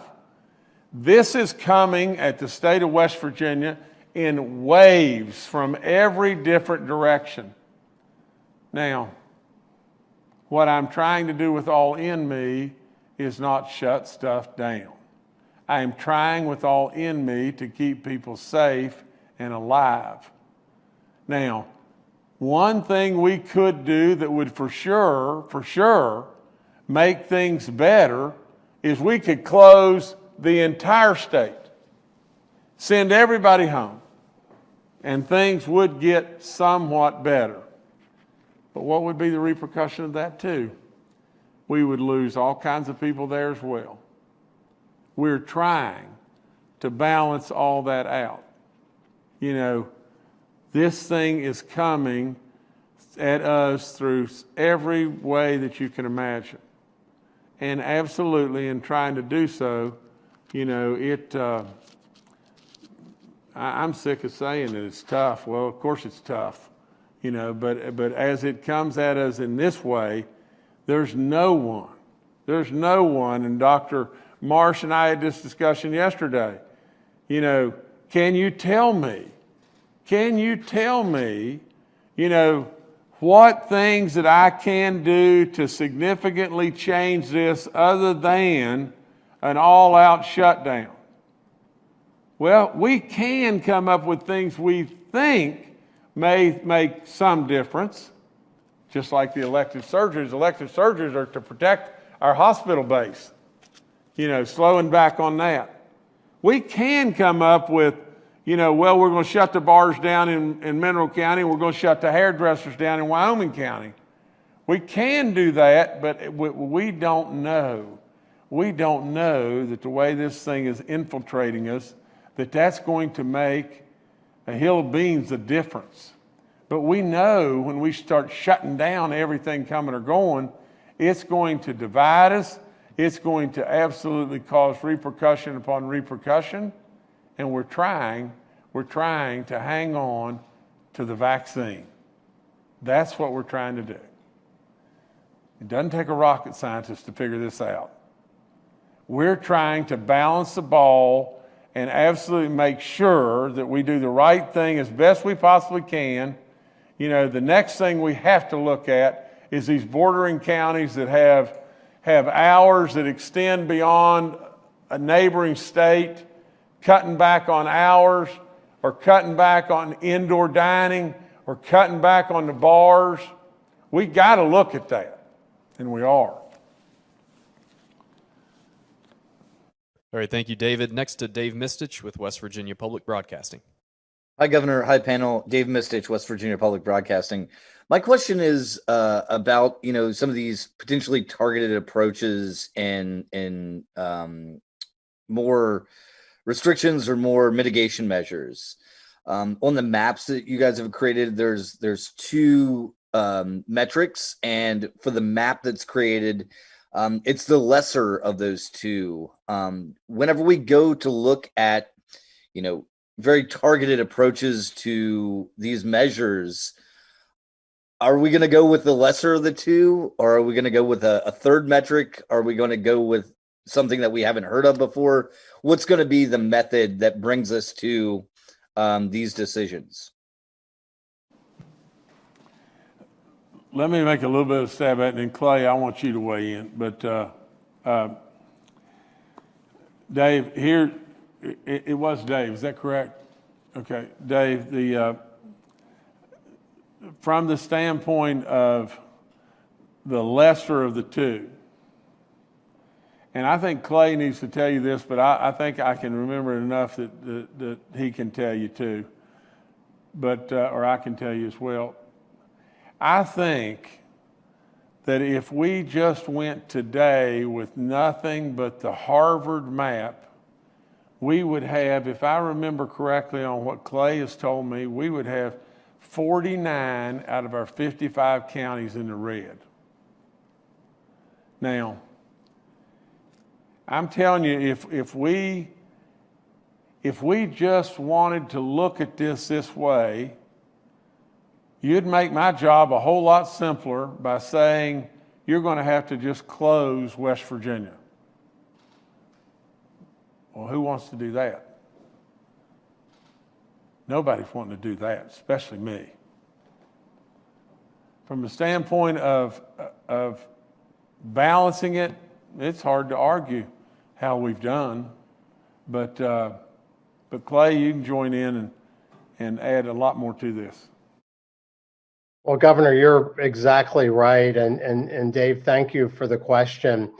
This is coming at the state of West Virginia in waves from every different direction. Now, what I'm trying to do with all in me is not shut stuff down. I am trying with all in me to keep people safe and alive. Now, one thing we could do that would for sure make things better is we could close the entire state, send everybody home, and things would get somewhat better. But what would be the repercussion of that too? We would lose all kinds of people there as well. We're trying to balance all that out. This thing is coming at us through every way that you can imagine. And absolutely in trying to do so, I'm sick of saying that it's tough. Well, of course it's tough, but as it comes at us in this way, there's no one, and Dr. Marsh and I had this discussion yesterday. You know, can you tell me, you know, what things that I can do to significantly change this other than an all-out shutdown? Well, we can come up with things we think may make some difference, just like the elective surgeries. Elective surgeries are to protect our hospital base, you know, slowing back on that. We can come up with, you know, well, we're going to shut the bars down in Mineral County. We're going to shut the hairdressers down in Wyoming County. We can do that, but we don't know. We don't know that the way this thing is infiltrating us, that that's going to make a hill of beans a difference. But we know when we start shutting down everything coming or going, it's going to divide us. It's going to absolutely cause repercussion upon repercussion. And we're trying to hang on to the vaccine. That's what we're trying to do. It doesn't take a rocket scientist to figure this out. We're trying to balance the ball and absolutely make sure that we do the right thing as best we possibly can. You know, the next thing we have to look at is these bordering counties that have hours that extend beyond a neighboring state, cutting back on hours, or cutting back on indoor dining, or cutting back on the bars. We got to look at that, and we are. All right, thank you, David. Next to Dave Mistich with West Virginia Public Broadcasting. Hi, Governor. Hi, panel. Dave Mistich, West Virginia Public Broadcasting. My question is about, you know, some of these potentially targeted approaches and more restrictions or more mitigation measures. On the maps that you guys have created, there's two metrics, and for the map that's created, it's the lesser of those two. Whenever we go to look at, you know, very targeted approaches to these measures, are we going to go with the lesser of the two, or are we going to go with a third metric? Are we going to go with something that we haven't heard of before? What's going to be the method that brings us to these decisions? Let me make a little bit of a stab at it, and Clay, I want you to weigh in. But Dave, here, it was Dave, is that correct? Okay, Dave, from the standpoint of the lesser of the two, and I think Clay needs to tell you this, but I think I can remember enough that he can tell you too, but or I can tell you as well. I think that if we just went today with nothing but the Harvard map, we would have, if I remember correctly on what Clay has told me, we would have 49 out of our 55 counties in the red. Now, I'm telling you, if we just wanted to look at this way, you'd make my job a whole lot simpler by saying you're going to have to just close West Virginia. Well, who wants to do that? Nobody's wanting to do that, especially me. From the standpoint of balancing it, it's hard to argue how we've done. But Clay, you can join in and add a lot more to this. Well, Governor, you're exactly right. And Dave, thank you for the question.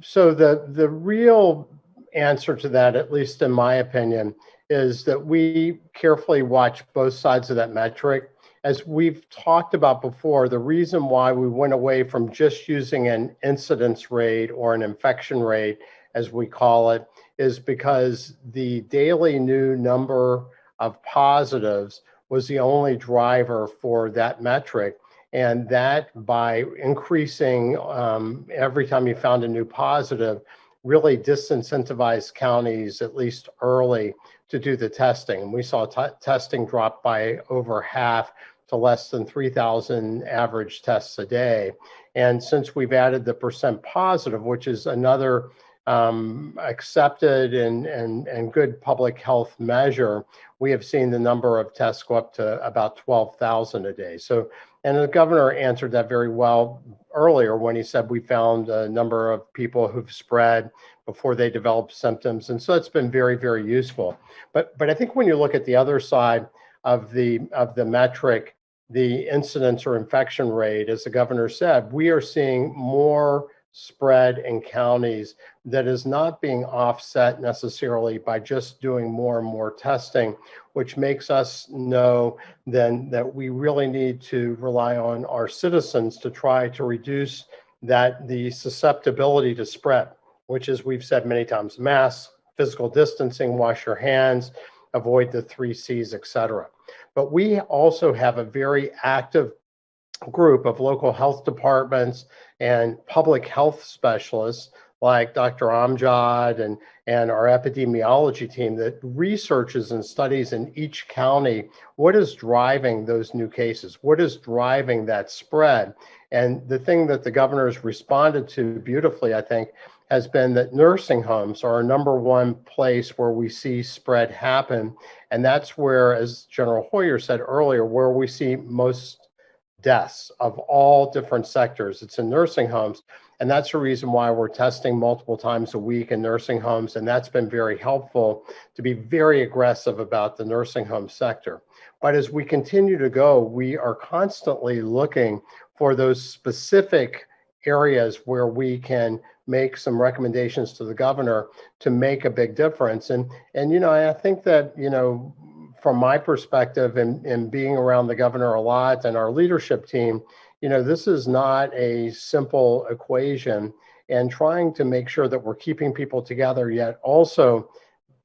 So the real answer to that, at least in my opinion, is that we carefully watch both sides of that metric. As we've talked about before, the reason why we went away from just using an incidence rate or an infection rate, as we call it, is because the daily new number of positives was the only driver for that metric. And that, by increasing every time you found a new positive, really disincentivized counties, at least early, to do the testing. And we saw testing drop by over half to less than 3,000 average tests a day. And since we've added the percent positive, which is another accepted and good public health measure, we have seen the number of tests go up to about 12,000 a day. So, and the governor answered that very well earlier when he said we found a number of people who've spread before they developed symptoms. And so it's been very, very useful. But I think when you look at the other side of the metric, the incidence or infection rate, as the governor said, we are seeing more spread in counties that is not being offset necessarily by just doing more and more testing, which makes us know then that we really need to rely on our citizens to try to reduce the susceptibility to spread, which, as we've said many times, masks, physical distancing, wash your hands, avoid the 3 C's, et cetera. But we also have a very active group of local health departments and public health specialists like Dr. Amjad and our epidemiology team that researches and studies in each county what is driving those new cases, what is driving that spread. And the thing that the governor's responded to beautifully, I think, has been that nursing homes are our number one place where we see spread happen. And that's where, as General Hoyer said earlier, where we see most deaths of all different sectors. It's in nursing homes. And that's the reason why we're testing multiple times a week in nursing homes. And that's been very helpful to be very aggressive about the nursing home sector. But as we continue to go, we are constantly looking for those specific areas where we can make some recommendations to the governor to make a big difference. And I think that, from my perspective and being around the governor a lot and our leadership team, this is not a simple equation, and trying to make sure that we're keeping people together yet also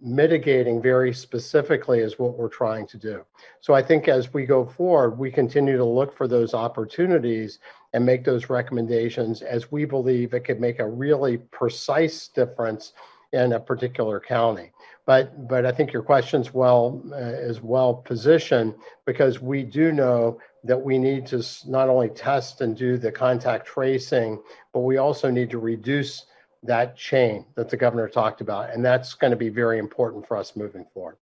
mitigating very specifically is what we're trying to do. So I think as we go forward, we continue to look for those opportunities and make those recommendations as we believe it could make a really precise difference in a particular county. But I think your question's is well positioned, because we do know that we need to not only test and do the contact tracing, but we also need to reduce that chain that the governor talked about. And that's going to be very important for us moving forward.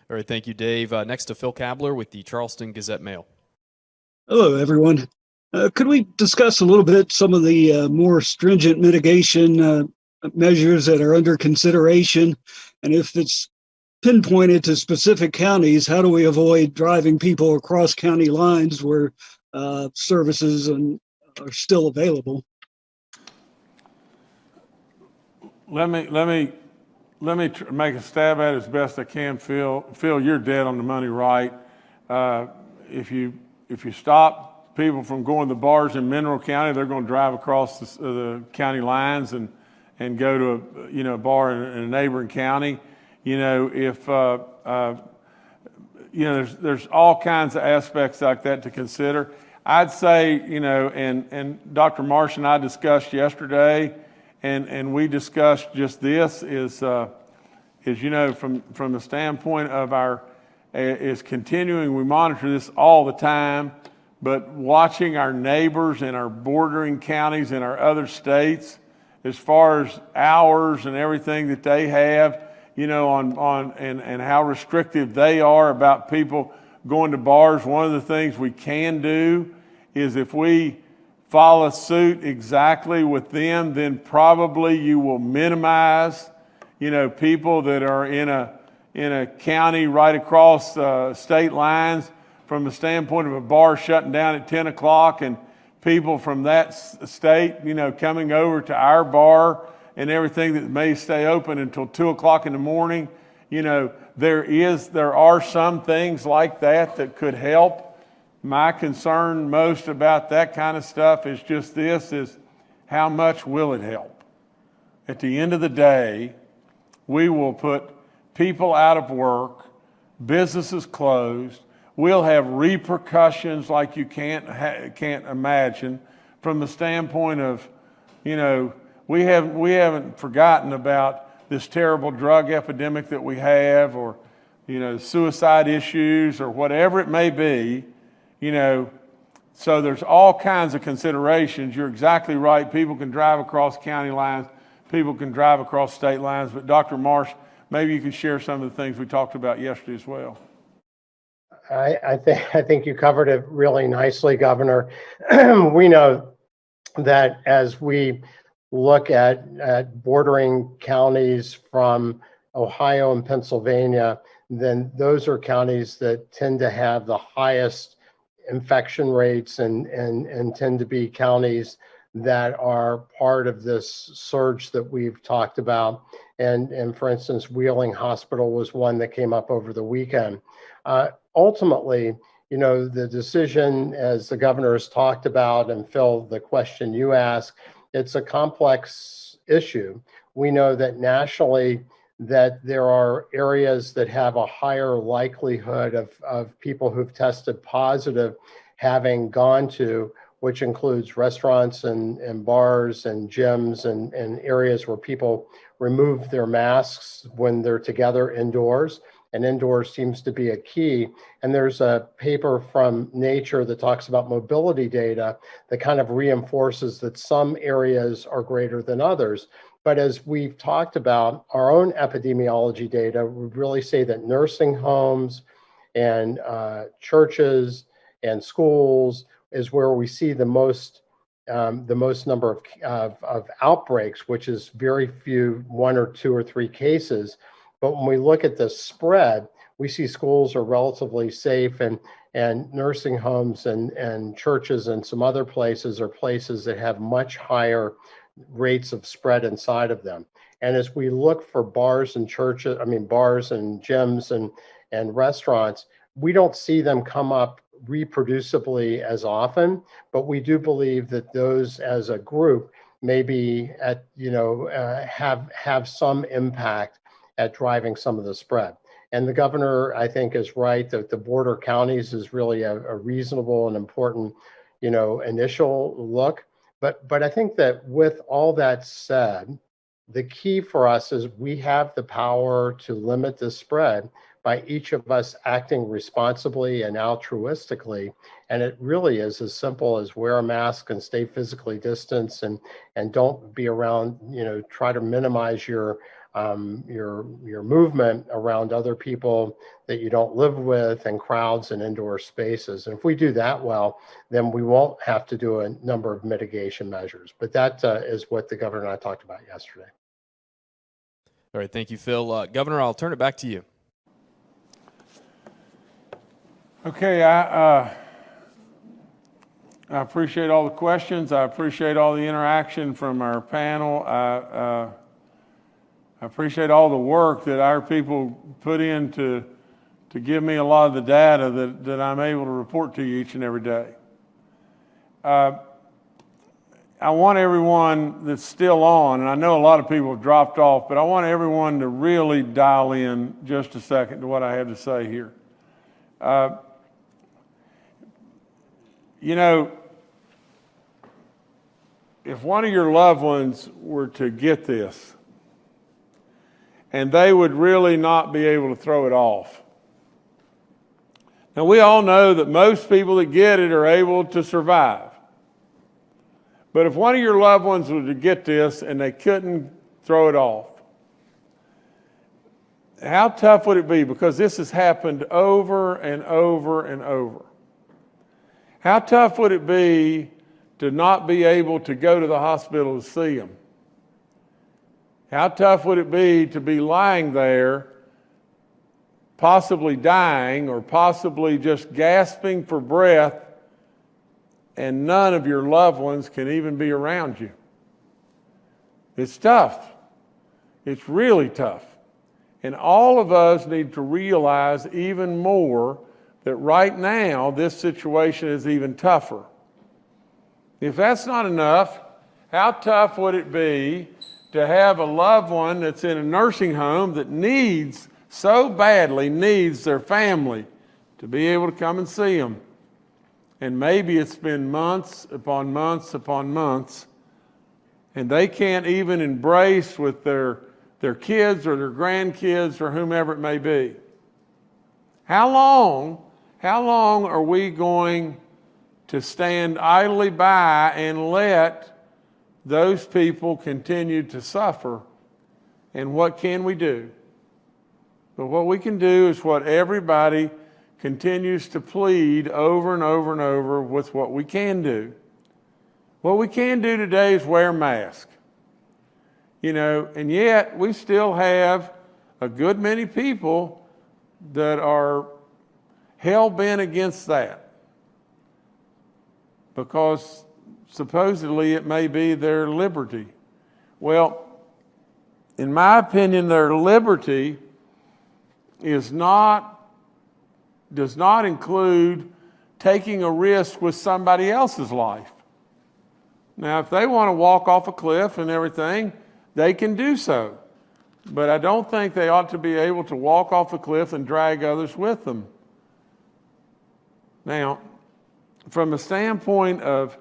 All right, thank you, Dave. Next to Phil Kabler with the Charleston Gazette-Mail. Hello, everyone. Could we discuss a little bit some of the more stringent mitigation measures that are under consideration? And if it's pinpointed to specific counties, how do we avoid driving people across county lines where services are still available? Let me make a stab at it as best I can, Phil. Phil, you're dead on the money, right? If you stop people from going to bars in Mineral County, they're going to drive across the county lines and go to a bar in a neighboring county. There's all kinds of aspects like that to consider. I'd say, and Dr. Marsh and I discussed yesterday, and we discussed just this is from the standpoint of is continuing. We monitor this all the time, but watching our neighbors and our bordering counties in our other states, as far as hours and everything that they have, and how restrictive they are about people going to bars. One of the things we can do is, if we follow suit exactly with them, then probably you will minimize, people that are in a county right across state lines, from the standpoint of a bar shutting down at 10 o'clock and people from that state, coming over to our bar and everything that may stay open until 2 o'clock in the morning. There are some things like that could help. My concern most about that kind of stuff is just is how much will it help? At the end of the day, we will put people out of work, businesses closed. We'll have repercussions like you can't imagine, from the standpoint of, we haven't forgotten about this terrible drug epidemic that we have, or suicide issues, or whatever it may be. So there's all kinds of considerations. You're exactly right. People can drive across county lines. people can drive across state lines. But Dr. Marsh, maybe you can share some of the things we talked about yesterday as well. I think you covered it really nicely, Governor. We know that as we look at bordering counties from Ohio and Pennsylvania, then those are counties that tend to have the highest infection rates and tend to be counties that are part of this surge that we've talked about. And for instance, Wheeling Hospital was one that came up over the weekend. Ultimately, you know, the decision, as the governor has talked about, and Phil, the question you asked, it's a complex issue. We know that nationally that there are areas that have a higher likelihood of people who've tested positive having gone to, which includes restaurants and bars and gyms and areas where people remove their masks when they're together indoors. And indoors seems to be a key. And there's a paper from Nature that talks about mobility data that kind of reinforces that some areas are greater than others. But as we've talked about, our own epidemiology data would really say that nursing homes and churches and schools is where we see the most number of outbreaks, which is very few, 1 or 2 or 3 cases. But when we look at the spread, we see schools are relatively safe, and nursing homes and churches and some other places are places that have much higher rates of spread inside of them. And as we look for bars and churches, bars and gyms and restaurants, we don't see them come up reproducibly as often, but we do believe that those as a group maybe have some impact at driving some of the spread. And the governor, I think, is right that the border counties is really a reasonable and important, initial look. But I think that with all that said, the key for us is we have the power to limit the spread by each of us acting responsibly and altruistically. And it really is as simple as wear a mask and stay physically distanced and don't be around, try to minimize your movement around other people that you don't live with and crowds and indoor spaces. And if we do that well, then we won't have to do a number of mitigation measures. But that is what the governor and I talked about yesterday. All right, thank you, Phil. Governor, I'll turn it back to you. Okay, I appreciate all the questions. I appreciate all the interaction from our panel. I appreciate all the work that our people put in to give me a lot of the data that I'm able to report to you each and every day. I want everyone that's still on, and I know a lot of people have dropped off, but I want everyone to really dial in just a second to what I have to say here. If one of your loved ones were to get this, and they would really not be able to throw it off. Now, we all know that most people that get it are able to survive. But if one of your loved ones were to get this and they couldn't throw it off, how tough would it be? Because this has happened over and over and over. How tough would it be to not be able to go to the hospital to see them? How tough would it be to be lying there, possibly dying or possibly just gasping for breath, and none of your loved ones can even be around you? It's tough. It's really tough. And all of us need to realize even more that right now this situation is even tougher. If that's not enough, how tough would it be to have a loved one that's in a nursing home that so badly needs their family to be able to come and see them? And maybe it's been months upon months upon months, and they can't even embrace with their kids or their grandkids or whomever it may be. How long are we going to stand idly by and let those people continued to suffer. And what can we do? But what we can do is what everybody continues to plead over and over and over with what we can do. What we can do today is wear masks. You know, and yet we still have a good many people that are hell-bent against that, because supposedly it may be their liberty. Well, in my opinion, their liberty does not include taking a risk with somebody else's life. Now, if they want to walk off a cliff and everything, they can do so. But I don't think they ought to be able to walk off a cliff and drag others with them. Now, from a standpoint of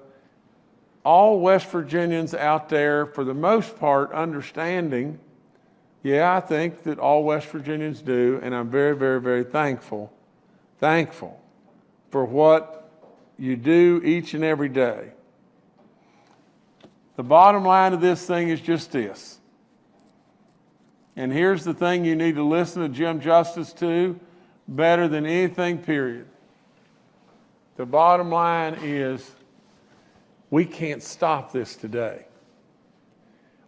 all West Virginians out there, for the most part, understanding, yeah, I think that all West Virginians do, and I'm very, very, very thankful for what you do each and every day. The bottom line of this thing is just this. And here's the thing you need to listen to Jim Justice to better than anything, period. The bottom line is we can't stop this today.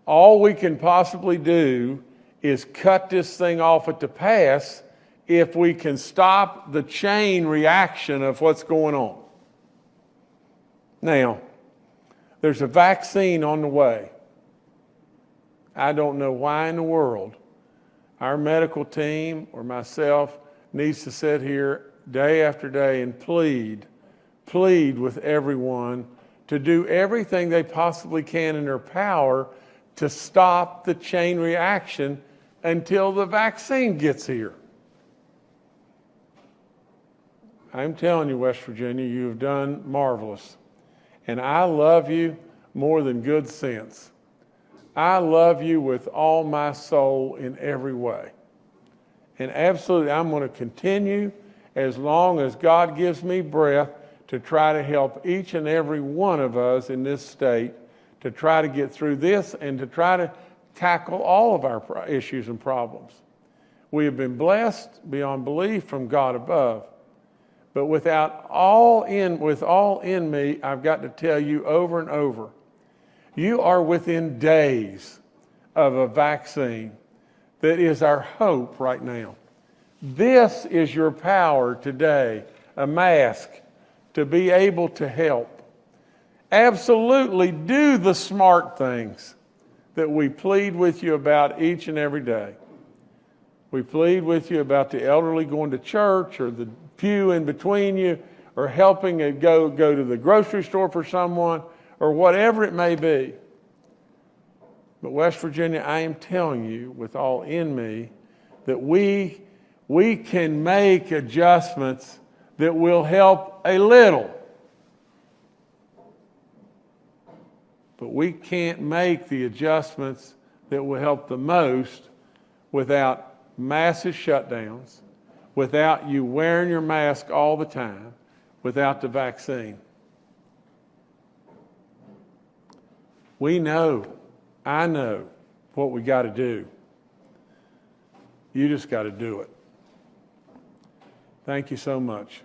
All we can possibly do is cut this thing off at the pass if we can stop the chain reaction of what's going on. Now, there's a vaccine on the way. I don't know why in the world our medical team or myself needs to sit here day after day and plead with everyone to do everything they possibly can in their power to stop the chain reaction until the vaccine gets here. I'm telling you, West Virginia, you have done marvelous. And I love you more than good sense. I love you with all my soul in every way. And absolutely, I'm going to continue as long as God gives me breath to try to help each and every one of us in this state to try to get through this and to try to tackle all of our issues and problems. We have been blessed beyond belief from God above. But with all in me, I've got to tell you over and over, you are within days of a vaccine that is our hope right now. This is your power today, a mask, to be able to help. Absolutely do the smart things that we plead with you about each and every day. We plead with you about the elderly going to church, or the pew in between you, or helping it go to the grocery store for someone, or whatever it may be. But West Virginia, I am telling you with all in me that we can make adjustments that will help a little. But we can't make the adjustments that will help the most without massive shutdowns, without you wearing your mask all the time, without the vaccine. We know, I know what we got to do. You just got to do it. Thank you so much.